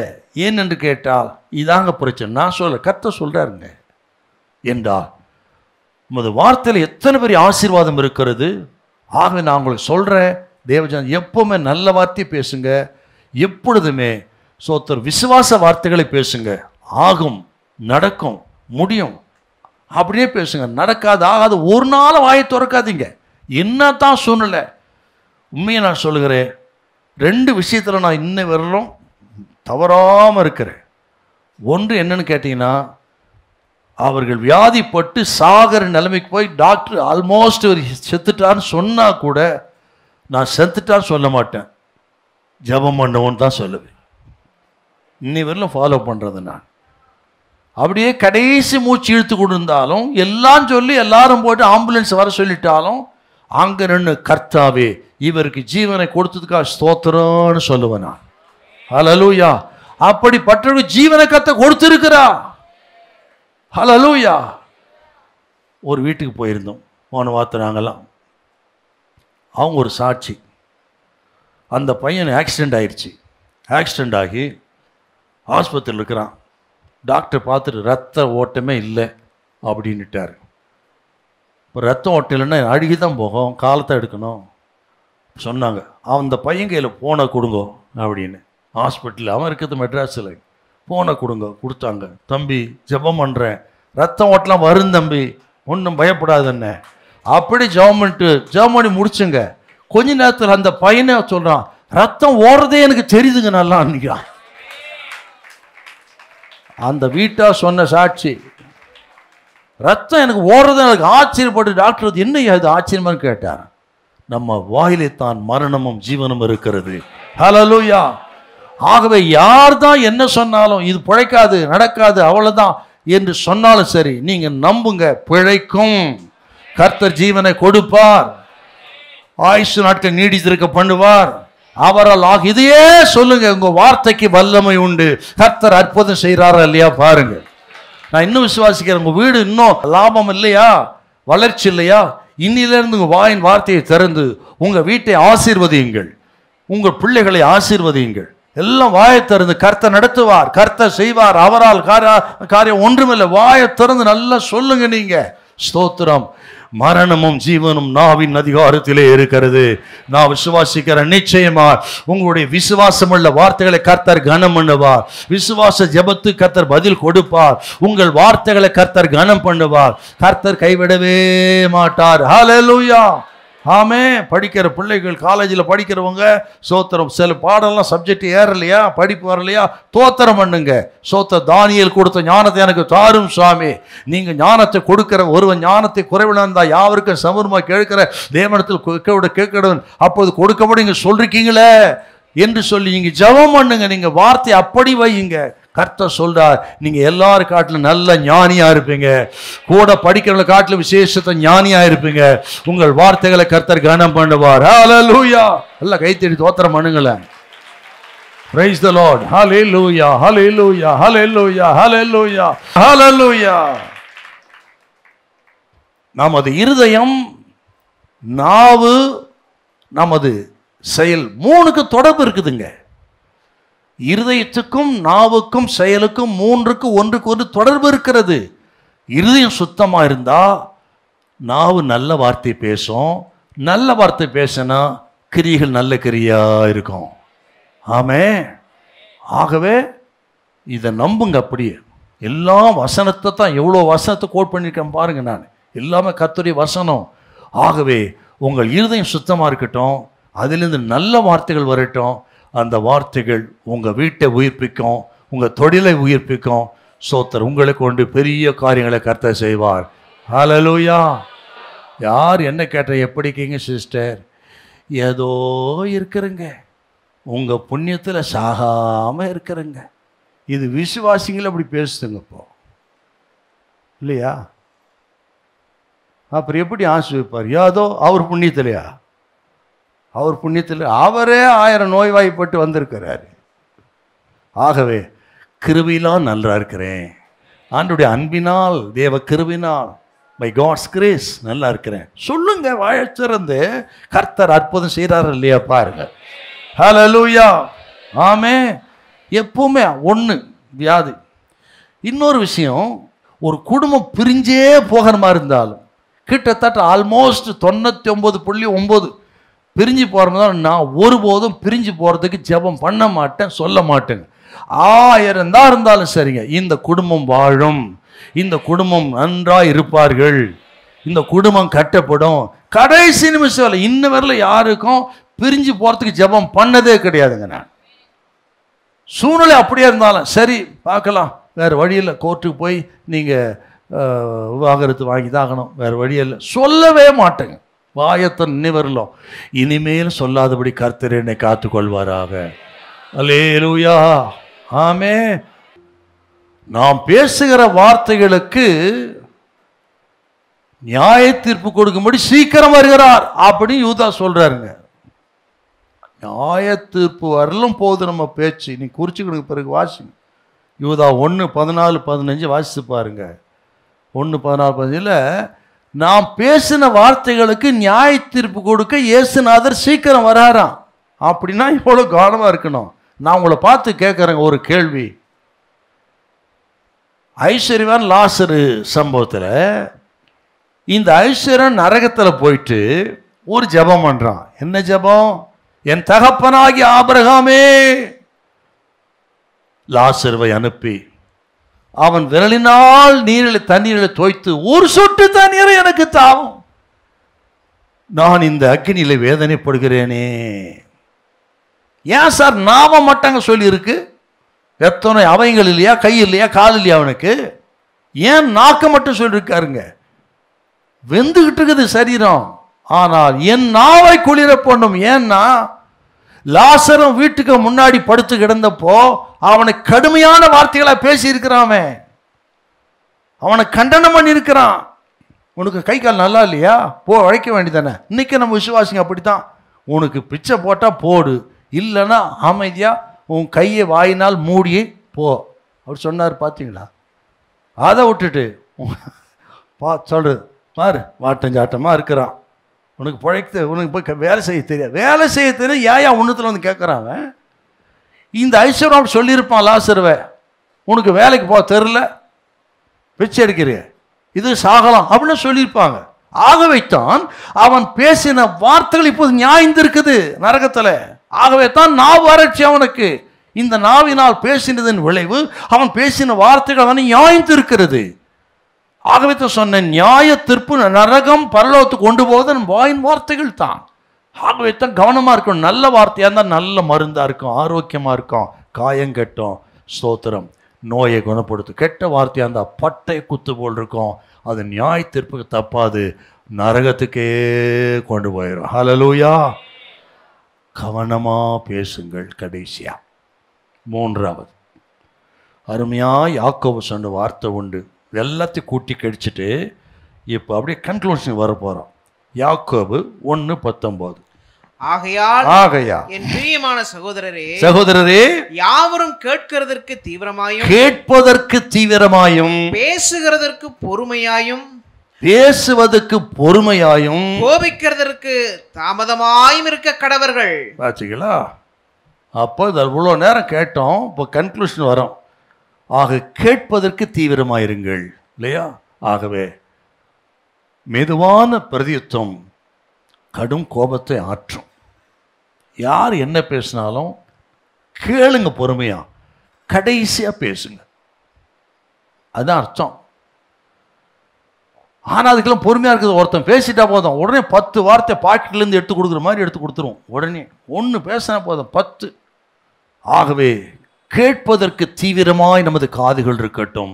ஏன் என்று கேட்டால் இதாங்க பிரச்சனை. நான் சொல்ல கர்த்தர் சொல்றாருங்க என்றால் நமது வார்த்தையில் எத்தனை பெரிய ஆசீர்வாதம் இருக்கிறது. ஆகவே நான் உங்களுக்கு சொல்றேன், தேவஜன் எப்பவுமே நல்ல வார்த்தை பேசுங்க. எப்பொழுதுமே சோத்தர் விசுவாச வார்த்தைகளை பேசுங்க. ஆகும், நடக்கும், முடியும் அப்படியே பேசுங்க. நடக்காது, ஆகாது ஒரு நாள் வாயை திறக்காதீங்க. என்னத்தான் சூழ்நிலை. உண்மையை நான் சொல்லுகிறேன், 2 விஷயத்தில் நான் இன்ன வரலும் தவறாமல் இருக்கிறேன். ஒன்று என்னன்னு கேட்டிங்கன்னா, அவர்கள் வியாதிப்பட்டு சாகர நிலைமைக்கு போய் டாக்டர் ஆல்மோஸ்ட் ஒரு செத்துட்டான்னு சொன்னா கூட நான் செத்துட்டான்னு சொல்ல மாட்டேன், ஜெபம் பண்ணவும் தான் சொல்லுவேன். இன்னை வரலும் ஃபாலோ பண்ணுறது நான். அப்படியே கடைசி மூச்சு இழுத்து கொடுத்தாலும் எல்லாம் சொல்லி எல்லாரும் போட்டு ஆம்புலன்ஸ் வர சொல்லிட்டாலும் அங்கே நின்று கர்த்தாவே இவருக்கு ஜீவனை கொடுத்ததுக்காக ஸ்தோத்திரம்னு சொல்லுவேன் நான். ஹல்லேலூயா. அப்படிப்பட்டவருக்கு ஜீவனை கத்த கொடுத்திருக்கிறா. ஹல்லேலூயா. ஒரு வீட்டுக்கு போயிருந்தோம் போன வார்த்தை நாங்கெல்லாம். அவங்க ஒரு சாட்சி. அந்த பையன் ஆக்சிடெண்ட் ஆயிடுச்சு. ஆக்சிடெண்ட் ஆகி ஆஸ்பத்திரியில் இருக்கிறான். டாக்டர் பார்த்துட்டு ரத்த ஓட்டமே இல்லை அப்படின்னுட்டார். இப்போ ரத்தம் ஓட்டம் இல்லைன்னா அழுகி தான் போகும், காலத்தை எடுக்கணும் சொன்னாங்க. அந்த பையன் கையில் ஃபோனை கொடுங்கோ அப்படின்னு. ஹாஸ்பிட்டலில் அவன் இருக்கிறது மெட்ராஸில். ஃபோனை கொடுத்தாங்க. தம்பி ஜெபம் பண்ணுறேன், ரத்தம் ஓட்டலாம் வரும் தம்பி, ஒன்றும் பயப்படாதுன்னு. அப்படி ஜெபம் பண்ணி முடிச்சுங்க. கொஞ்ச நேரத்தில் அந்த பையனை சொல்கிறான், ரத்தம் ஓடுறதே எனக்கு தெரியுதுங்க நல்லா அன்னைக்கான். அந்த வீட்டா சொன்ன சாட்சி, ரத்தம் எனக்கு ஓடுறது எனக்கு ஆச்சரியப்பட்டு டாக்டர் என்ன அது ஆச்சரியமானு கேட்டார். நம்ம வாயிலே தான் மரணமும் ஜீவனும் இருக்கிறது. ஹல்லேலூயா. ஆகவே யார் தான் என்ன சொன்னாலும் இது பிழைக்காது நடக்காது அவ்வளவுதான் என்று சொன்னாலும் சரி, நீங்க நம்புங்க, பிழைக்கும். கர்த்தர் ஜீவனை கொடுப்பார், ஆயுசு நாட்கள் நீடித்திருக்க பண்ணுவார். அவரால் இதையே சொல்லுங்க, உங்க வார்த்தைக்கு வல்லமை உண்டு. கர்த்தர் அற்புதம் செய்யறாரா இல்லையா பாருங்க. நான் இன்னும் விசுவாசிக்கிறேன், உங்க வீடு இன்னும் லாபம் இல்லையா, வளர்ச்சி இல்லையா, இன்னிலிருந்து உங்க வாயின் வார்த்தையை திறந்து உங்க வீட்டை ஆசீர்வதியுங்கள், உங்கள் பிள்ளைகளை ஆசீர்வதியுங்கள். எல்லாம் வாயை திறந்து கர்த்தர் நடத்துவார், கர்த்தர் செய்வார். அவரால் காரியம் ஒன்றுமில்லை. வாயை திறந்து நல்லா சொல்லுங்க நீங்க. ஸ்தோத்திரம். மரணமும் ஜீவனும் நாவின் அதிகாரத்திலே இருக்கிறது. நான் விசுவாசிக்கிறேன், நிச்சயமா உங்களுடைய விசுவாசம் உள்ள வார்த்தைகளை கர்த்தர் கனம் பண்ணுவார். விசுவாச ஜெபத்து கர்த்தர் பதில் கொடுப்பார். உங்கள் வார்த்தைகளை கர்த்தர் கனம் பண்ணுவார். கர்த்தர் கைவிடவே மாட்டார். ஹல்லேலூயா. ஆமே. படிக்கிற பிள்ளைகள், காலேஜில் படிக்கிறவங்க சோத்திரம். சில பாடம்லாம் சப்ஜெக்ட் ஏறலையா, படிப்பு வரலையா, தோத்திரம் பண்ணுங்க. தானியேல் கொடுத்த ஞானத்தை எனக்கு தாரும் சுவாமி. நீங்க ஞானத்தை கொடுக்கிற ஒருவன் ஞானத்தை குறைவிழந்தா யாவருக்கும் சமூகமாக கேட்கிற தேவனத்தில் கேட்கிறவன் அப்போது கொடுக்கப்படும் நீங்க சொல்றீங்களே என்று சொல்லி நீங்க ஜெபம் பண்ணுங்க. நீங்க வார்த்தை அப்படி வையுங்க. கர்த்தர் சொல்றார், நீங்க எல்லாரும் காட்டிலும் நல்ல ஞானியா இருப்பீங்க, கூட படிக்கிறவங்களை காட்டிலும் விசேஷத்தை ஞானியா இருப்பீங்க. உங்கள் வார்த்தைகளை கர்த்தர் கனம் பண்ணுவார். ஹல்லேலூயா. எல்லாம் கைத்தடி தோத்திரம் பண்ணுங்களேன். Praise the Lord. Hallelujah. Hallelujah. Hallelujah. Hallelujah. Hallelujah. நமது இருதயம், நாவு, நமது செயல் மூணுக்கு தொடர்பு இருக்குதுங்க. இருதயத்துக்கும் நாவுக்கும் செயலுக்கும் மூன்றுக்கு ஒன்றுக்கு ஒன்று தொடர்பு இருக்கிறது. இருதயம் சுத்தமா இருந்தா நாவு நல்ல வார்த்தை பேசும். நல்ல வார்த்தை பேசினா கிரிகள் நல்ல கிரியா இருக்கும். ஆமே. ஆகவே இதை நம்புங்க. அப்படியே எல்லா வசனத்தை தான், எவ்வளோ வசனத்தை கோட் பண்ணியிருக்கேன் பாருங்க. நான் எல்லாமே கர்த்தருடைய வசனம். ஆகவே உங்கள் இருதயம் சுத்தமாக இருக்கட்டும், அதிலிருந்து நல்ல வார்த்தைகள் வரட்டும். அந்த வார்த்தைகள் உங்கள் வீட்டை உயிர்ப்பிக்கும், உங்கள் தொழிலை உயிர்ப்பிக்கும். சோத்தர் உங்களை கொண்டு பெரிய காரியங்களை கர்த்தர் செய்வார். ஹல்லேலூயா. யார் என்ன கேட்ட, எப்படி இருக்கீங்க சிஸ்டர்? ஏதோ இருக்கிறங்க, உங்கள் புண்ணியத்தில் சாகாமல் இருக்கிறங்க. இது விசுவாசிகள் அப்படி பேசுதுங்க இப்போ இல்லையா? அப்புறம் எப்படி ஆசிர்வதிப்பார்? ஏதோ அவர் புண்ணியத்திலையா? அவர் புண்ணியத்தில் அவரே 1000 நோய்வாய்ப்பட்டு வந்திருக்கிறாரு. ஆகவே கிருபையினால் நல்லா இருக்கிறேன், ஆண்டுடைய அன்பினால், தேவ கிருபையினால், பை காட்ஸ் கிரேஸ் நல்லா இருக்கிறேன் சொல்லுங்க. வாழச்சிறந்து கர்த்தர் அற்புதம் செய்கிறார் இல்லையா பாருங்க. ஹல்லேலூயா. ஆமே. எப்பவுமே ஒன்று வியாதி. இன்னொரு விஷயம், ஒரு குடும்பம் பிரிஞ்சே போகிற மாதிரி இருந்தாலும், கிட்டத்தட்ட ஆல்மோஸ்ட் 99.9 பிரிஞ்சு போகிறோம். நான் ஒருபோதும் பிரிஞ்சு போகிறதுக்கு ஜெபம் பண்ண மாட்டேன், சொல்ல மாட்டேங்க. 1000 தான் இருந்தாலும் சரிங்க, இந்த குடும்பம் வாழும், இந்த குடும்பம் நன்றாக இருப்பார்கள், இந்த குடும்பம் கட்டப்படும். கடைசி நிமிஷம் இன்ன வரல யாருக்கும் பிரிஞ்சு போகிறதுக்கு ஜெபம் பண்ணதே கிடையாதுங்க. நான் சூழ்நிலை அப்படியே இருந்தாலும் சரி பார்க்கலாம், வேறு வழியில் கோர்ட்டுக்கு போய் நீங்கள் விவாகரத்து வாங்கி தான் ஆகணும், வேறு வழி இல்லை. சொல்லவே மாட்டேங்க, வாயத்தை நினைவரலாம். இனிமேல் சொல்லாதபடி கர்த்தர் என்னை காத்துக்கொள்வாராக. அல்லேலூயா, ஆமே. நாம் பேசுகிற வார்த்தைகளுக்கு நியாய தீர்ப்பு கொடுக்கும்படி சீக்கிரம் வருகிறார் அப்படி யூதா சொல்றாருங்க. நியாய தீர்ப்பு வரலும் போது நம்ம பேச்சு. நீ குறிச்சுக்கணும், பிறகு வாசிங்க. யூதா 1:14-15 வாசித்து பாருங்க. 1:14-15 நாம் பேசின வார்த்தைகளுக்கு நியாய தீர்ப்பு கொடுக்க இயேசுநாதர் சீக்கிரம் வராராம். அப்படின்னா இவ்வளோ கவனமாக இருக்கணும். நான் உங்களை பார்த்து கேட்குறேங்க ஒரு கேள்வி. ஐஸ்வர்யவான் லாசரு சம்பவத்தில் இந்த ஐஸ்வர்யன் நரகத்தில் போயிட்டு ஒரு ஜெபம் பண்ணுறான். என்ன ஜெபம்? என் தகப்பனாகி ஆபிரகாமே, லாசருவை அனுப்பி அவன் விரலினால் நீரில் தண்ணீரில் தோய்த்து ஒரு சொட்டு தண்ணீரை எனக்கு தாவும், நான் இந்த அக்கினியில வேதனைப்படுகிறேனே. ஏன் சார் நாம மட்டாங்க சொல்லி இருக்கு? எத்தனை அவைகள் இல்லையா, கை இல்லையா, கால் இல்லையா அவனுக்கு? ஏன் நாக்க மட்டும் சொல்லியிருக்காருங்க? வெந்துகிட்டு இருக்குது சரீரம், ஆனால் என் நாவை குளிர பண்ணும். ஏன்னா லாசரும் வீட்டுக்கு முன்னாடி படுத்து கிடந்தப்போ அவனை கடுமையான வார்த்தைகளா பேசி இருக்கிறான், அவனை கண்டனம் பண்ணி இருக்கிறான். உனக்கு கை கால் நல்லா இல்லையா, போ, உழைக்க வேண்டியதானே. இன்னைக்கு நம்ம விசுவாசிங்க அப்படித்தான். உனக்கு பிச்சை போட்டா போடு, இல்லைன்னா அமைதியா உன் கையை வாயினால் மூடி போ அவர் சொன்னார். பார்த்தீங்களா? அதை விட்டுட்டு சொல்றது பாரு, வாட்டஞ்சாட்டமாக இருக்கிறான். உனக்கு பிழைக்க, உனக்கு போய் வேலை செய்ய தெரியாது. வேலை செய்ய தெரியாது ஏயா ஒன்றுத்தில் வந்து கேட்குறாங்க. இந்த ஐஸ்வர்யம் சொல்லியிருப்பான் லாசருவை, உனக்கு வேலைக்கு போக தெரில, பிச்சை எடுக்கிறிய, இது சாகலாம் அப்படின்னு சொல்லியிருப்பாங்க. ஆகவே தான் அவன் பேசின வார்த்தைகள் இப்போது நியாயந்திருக்குது நரகத்தில். ஆகவே தான் நாவு வறட்சி அவனுக்கு. இந்த நாவினால் பேசினதன் விளைவு அவன் பேசின வார்த்தைகள் அவனை நியாயந்திருக்கிறது. ஆகவே தான் சொன்ன நியாய தீர்ப்பு நரகம் பரலோகத்துக்கு கொண்டு போவதன் வாயின் வார்த்தைகள் தான். ஆகவே தான் கவனமாக இருக்கணும். நல்ல வார்த்தையாக இருந்தால் நல்ல மருந்தாக இருக்கும், ஆரோக்கியமாக இருக்கும், காயங்கட்டும், ஸ்தோத்திரம், நோயை குணப்படுத்தும். கெட்ட வார்த்தையாக இருந்தால் பட்டை குத்து போல் இருக்கும், அது நியாய தீர்ப்புக்கு தப்பாது, நரகத்துக்கே கொண்டு போயிடும். ஹல்லேலூயா. கவனமாக பேசுங்கள். கடைசியா மூன்றாவது அருமையாக யாக்கோபு சொன்ன வார்த்தை உண்டு. எல்லாத்தையும் கூட்டி கழிச்சிட்டு இப்போ அப்படியே கன்க்ளூஷன் வர போகிறோம். யாக்கோபு 1:19. ஆகையால் என் பிரியமான சகோதரரே, யாவரும் கேட்கிறதற்கு தீவிரமாயும் பேசுகிறதற்கு பொறுமையாயும் கோபிக்கிறதற்கு தாமதமாயும் இருக்க கடவர்கள். பாத்தீங்களா? அப்போ இவ்வளோ நேரம் கேட்டோம், இப்போ கன்க்ளூஷன் வரும். ஆக கேட்பதற்கு தீவிரமாயிருங்கள், இல்லையா? ஆகவே மெதுவான பிரதியுத்தம் கடும் கோபத்தை ஆற்றும். யார் என்ன பேசினாலும் கேளுங்க, பொறுமையா, கடைசியா பேசுங்க, அதுதான் அர்த்தம். ஆனால் அதுக்கெல்லாம் பொறுமையாக இருக்குது. ஒருத்தன் பேசிட்டா போதும், உடனே 10 வார்த்தை பாக்கெட்லேருந்து எடுத்து கொடுக்குற மாதிரி எடுத்து கொடுத்துருவோம். உடனே ஒன்று பேசினா போதும் 10. ஆகவே கேட்பதற்கு தீவிரமாய் நமது காதுகள் இருக்கட்டும்,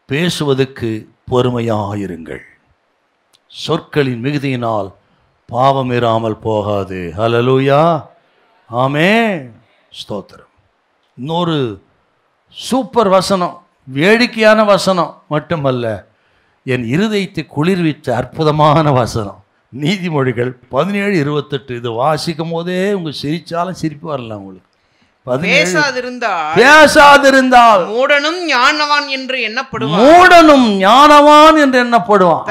பேசுவதற்கு பொறுமையாயிருங்கள். சொற்களின் மிகுதியினால் பாவம் இராமல் போகாது. ஹல்லேலூயா, ஆமென், ஸ்தோத்திரம். இன்னொரு சூப்பர் வசனம், வேடிக்கையான வசனம் மட்டுமல்ல, என் இருதயத்தை குளிர்வித்த அற்புதமான வசனம். நீதிமொழிகள் 17:28. இது வாசிக்கும் போதே உங்க சிரிச்சாலும் சிரிப்பு வரலாம் உங்களுக்கு. பேசாதிருந்தால் மூடனும் ஞானவான் என்று எண்ணப்படுவான்.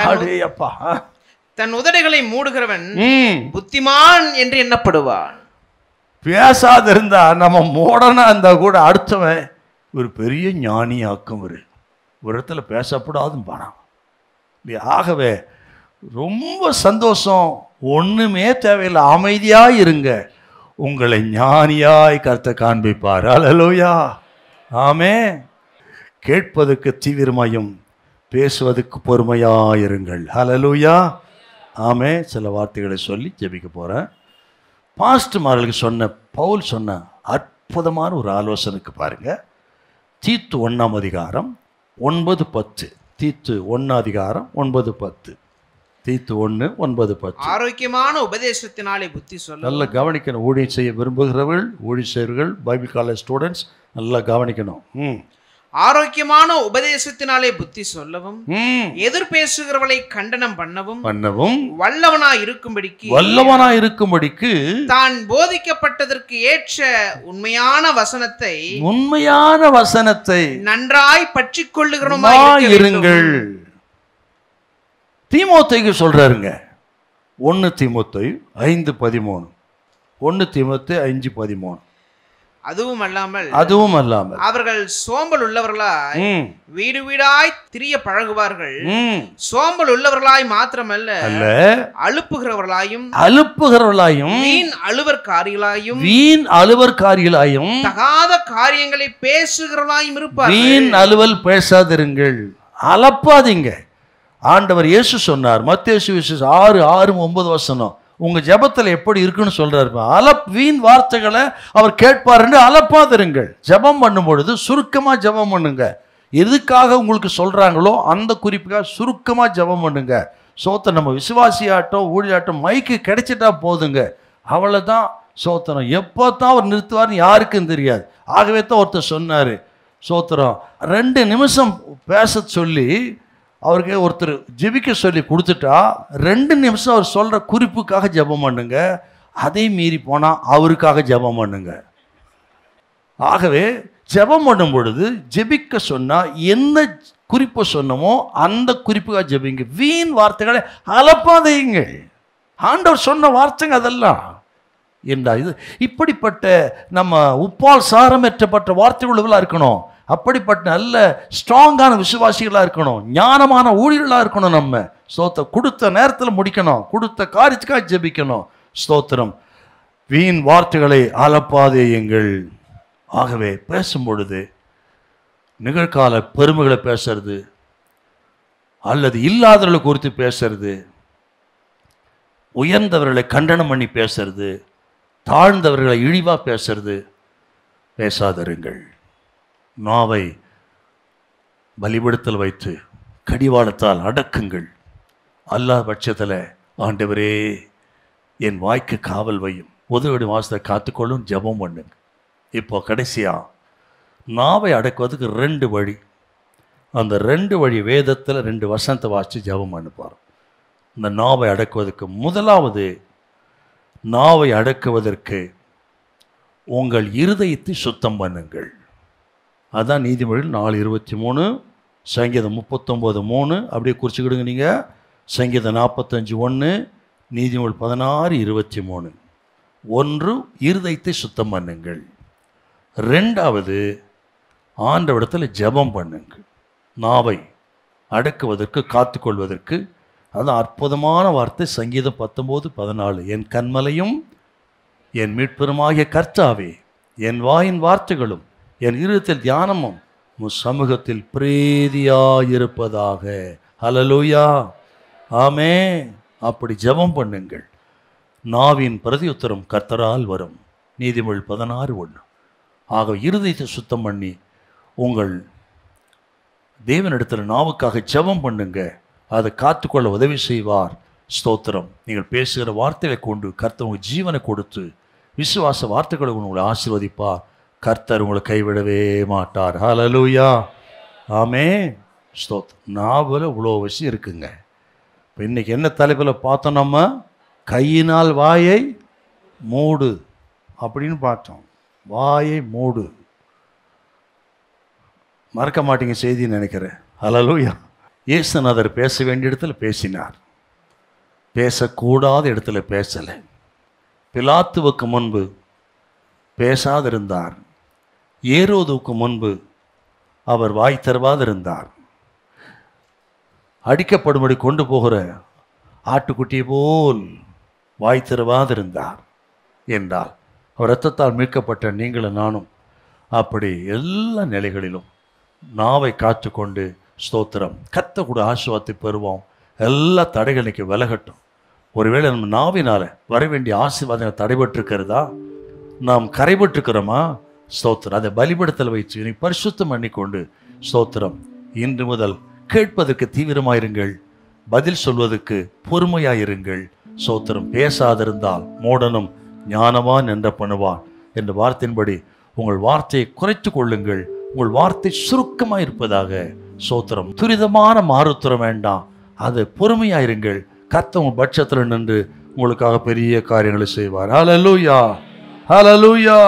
அடேயப்பா, தன் உதடுகளை மூடுகிறவன் புத்திமான் என்று எண்ணப்படுவான். பேசாதிருந்தா நம்ம மூடனா இருந்தா கூட அடுத்தவன் ஒரு பெரிய ஞானியாக்கும். ஒரு இடத்துல பேசப்படாதுன்னு பானா. ஆகவே ரொம்ப சந்தோஷம், ஒண்ணுமே தேவையில்லை, அமைதியாய் இருங்க, உங்களை ஞானியாய் கர்த்தர் காண்பிப்பார். ஹல்லேலூயா, ஆமென். கேட்பதற்கு தீவிரமாயும் பேசுவதற்கு பொறுமையாயிருங்கள். ஹல்லேலூயா, ஆமென். சில வார்த்தைகளை சொல்லி ஜெபிக்க போறேன். பாஸ்டர்மார்களுக்கு சொன்ன பவுல் சொன்ன அற்புதமான ஒரு ஆலோசனைக்கு பாருங்க. தீத்து 1 அதிகாரம் 9-10. தீத்து 1:9-10. தீத்து 1:9-10. ஆரோக்கியமான உபதேசத்தினாலே புத்தி சொல்ல. நல்லா கவனிக்கணும். ஊழியம் செய்ய விரும்புகிறவர்கள், ஊழிய செய்வர்கள், பைபிள் காலேஜ் ஸ்டூடெண்ட்ஸ் நல்லா கவனிக்கணும். ஆரோக்கியமான உபதேசத்தினாலே புத்தி சொல்லவும், எதிர் பேசுகிறவளை கண்டனம் பண்ணவும் வல்லவனாய் இருக்கும்படிக்கு தான் போதிக்கப்பட்டதற்கு ஏற்ற உண்மையான வசனத்தை நன்றாய் பற்றிக் கொள்ளுகிறவமாய் இருங்கள். தீமோத்தேயுக்கு சொல்றாருங்க. 1 தீமோத்தேயு 5:13. 1 தீமோத்தேயு 5:13. அதுவும் அல்லாமல் அவர்கள் சோம்பல் உள்ளவர்களாய் வீடு வீடாய் திரிய பழகுவார்கள். சோம்பல் உள்ளவர்களாய் மாத்திரமல்ல, அலுப்புகிறவர்களாயும் வீண் அலுவற்காரிகளாயும் தகாத காரியங்களை பேசுகிறவர்களாயும் இருப்பார்கள். வீண் அலுவல் பேசாதிருங்கள், அலப்பாதீங்க. ஆண்டவர் இயேசு சொன்னார், மத்தேயு சுவிசேஷம் 6:6-9 உங்க ஜெபத்தில் எப்படி இருக்குன்னு சொல்றாரு. வீண் வார்த்தைகளை அவர் கேட்பாருன்னு அலப்பாதிருங்கள். ஜெபம் பண்ணும் பொழுது சுருக்கமா ஜெபம் பண்ணுங்க. எதுக்காக உங்களுக்கு சொல்றாங்களோ அந்த குறிப்புக்காக சுருக்கமா ஜெபம் பண்ணுங்க. சோத்திரம். நம்ம விசுவாசியாட்டம் ஊழியாட்டம் மைக்கு கிடைச்சிட்டா போதுங்க, அவ்வளவுதான். சோத்திரம். எப்போ தான் அவர் நிறுத்துவார்னு யாருக்கும் தெரியாது. ஆகவே தான் ஒருத்தர் சொன்னாரு, சோத்திரம் 2 நிமிஷம் பேச சொல்லி அவருக்கு ஒருத்தர் ஜெபிக்க சொல்லி கொடுத்துட்டா 2 நிமிஷம் அவர் சொல்கிற குறிப்புக்காக ஜெபம் பண்ணுங்க. அதை மீறி போனால் அவருக்காக ஜெபம் பண்ணுங்க. ஆகவே ஜெபம் பண்ணும் பொழுது ஜெபிக்க சொன்னால் என்ன குறிப்பை சொன்னமோ அந்த குறிப்புக்காக ஜெபிங்க. வீண் வார்த்தைகளை அலப்பாதையுங்க. ஆண்டவர் சொன்ன வார்த்தைங்க அதெல்லாம். என்ன இது? இப்படிப்பட்ட நம்ம உப்பால் சாரமேற்றப்பட்ட வார்த்தைகள் இருக்கணும். அப்படிப்பட்ட நல்ல ஸ்ட்ராங்கான விசுவாசிகளாக இருக்கணும். ஞானமான ஊழியர்களாக இருக்கணும். நம்ம ஸ்தோத்திரம். கொடுத்த நேரத்தில் முடிக்கணும், கொடுத்த காரியத்துக்காக ஜெபிக்கணும். ஸ்தோத்திரம். வீண் வார்த்தைகளை அலப்பாதேயுங்கள். ஆகவே பேசும் பொழுது நிகழ்கால பெருமைகளை பேசுறது, அல்லது இல்லாதவர்களை குறித்து பேசுறது, உயர்ந்தவர்களை கண்டனம் பண்ணி பேசுறது, தாழ்ந்தவர்களை இழிவாக பேசுறது பேசாதருங்கள். நாவை பலிபடுத்தல் வைத்து கடிவாளத்தால் அடக்குங்கள். அல்லாத பட்சத்தில் ஆண்டவரே என் வாய்க்கு காவல் வையும், உதவிடும் வாசத்தை காத்துக்கொள்ளும் ஜெபம் பண்ணுங்க. இப்போ கடைசியாக நாவை அடக்குவதுக்கு 2 வழி. அந்த 2 வழி வேதத்தில் 2 வசனத்தை வாசித்து ஜெபம் பண்ணுப்பார். இந்த நாவை அடக்குவதற்கு முதலாவது, நாவை அடக்குவதற்கு உங்கள் இருதயத்தை சுத்தம் பண்ணுங்கள். அதான் நீதிமொழிகள் 4:23, சங்கீதம் 39:3 அப்படியே குறிச்சுக்கிடுங்க நீங்கள். சங்கீதம் 45:1, நீதிமொழி 16:23. 1, இருதயத்தை சுத்தம் பண்ணுங்கள். 2வது, ஆண்டவரிடத்தில் ஜெபம் பண்ணுங்கள். நாவை அடக்குவதற்கு காத்துக்கொள்வதற்கு அது அற்புதமான வார்த்தை. சங்கீதம் 19:14, என் கன்மலையும் என் மீட்பெருமாகிய கர்த்தாவே, என் வாயின் வார்த்தைகளும் என் இருதயத்தில் தியானமும் உம் சமூகத்தில் பிரீதியாயிருப்பதாக. ஹல்லேலூயா, ஆமென். அப்படி ஜெபம் பண்ணுங்கள். நாவின் பிரதியுத்தரம் கர்த்தரால் வரும். நீதிமொழி 16:1. ஆக இருதயத்தை சுத்தம் பண்ணி உங்கள் தேவனிடத்தில் நாவுக்காக ஜெபம் பண்ணுங்க. அதை காத்துக்கொள்ள உதவி செய்வார். ஸ்தோத்திரம். நீங்கள் பேசுகிற வார்த்தைகளை கொண்டு கர்த்தர் உங்கள் ஜீவனை கொடுத்து விசுவாச வார்த்தைகளை உங்களை ஆசீர்வதிப்பார். கர்த்தர் உங்களை கைவிடவே மாட்டார். ஹல்லேலூயா, ஆமென். ஸ்தோத்திரம். நாவில் இவ்வளோ விஷயம் இருக்குங்க. இப்போ இன்றைக்கி என்ன தலைப்பில் பார்த்தோம்? நம்ம கையினால் வாயை மூடு அப்படின்னு பார்த்தோம். வாயை மூடு. மறக்க மாட்டீங்க செய்தின்னு நினைக்கிறேன். ஹல்லேலூயா. இயேசுநாதர் பேச வேண்டிய இடத்துல பேசினார், பேசக்கூடாத இடத்துல பேசலை. பிலாத்துவுக்கு முன்பு பேசாதிருந்தார். ஏரோதுவுக்கு முன்பு அவர் வாய் தருவாதிருந்தார். அடிக்கப்படும்படி கொண்டு போகிற ஆட்டுக்குட்டியை போல் வாய் தருவாதிருந்தார் என்றால் அவர் இரத்தத்தால் மீட்கப்பட்ட நீங்களும் நானும் அப்படி எல்லா நிலைகளிலும் நாவை காத்துக்கொண்டு ஸ்தோத்திரம் கர்த்தர் கூட ஆசீர்வாதத்தை பெறுவோம். எல்லா தடைகள் இன்னைக்கு விலகட்டும். ஒருவேளை நம்ம நாவினால் வர வேண்டிய ஆசீர்வாதங்கள் தடைபட்டிருக்கிறதா? நாம் கரைபட்டிருக்கிறோமா? ஸ்தோத்திரம். அதை பலிபடுத்தல் வைத்து இன்னைக்கு பரிசுத்தம் பண்ணிக்கொண்டு ஸ்தோத்திரம் இன்று முதல் கேட்பதற்கு தீவிரமாயிருங்கள், பதில் சொல்வதற்கு பொறுமையாயிருங்கள். சோத்திரம். பேசாதிருந்தால் மூடனும் ஞானவான் என்ற பண்ணுவான் என்ற வார்த்தையின்படி உங்கள் வார்த்தையை குறைத்து கொள்ளுங்கள். உங்கள் வார்த்தை சுருக்கமாக இருப்பதாக. சோத்திரம். துரிதமான மாறுத்துற வேண்டாம், அது பொறுமையாயிருங்கள். கர்த்தர் உங்கள் பட்சத்தில் நின்று உங்களுக்காக பெரிய காரியங்களை செய்வார். ஹல்லேலூயா, ஹல்லேலூயா.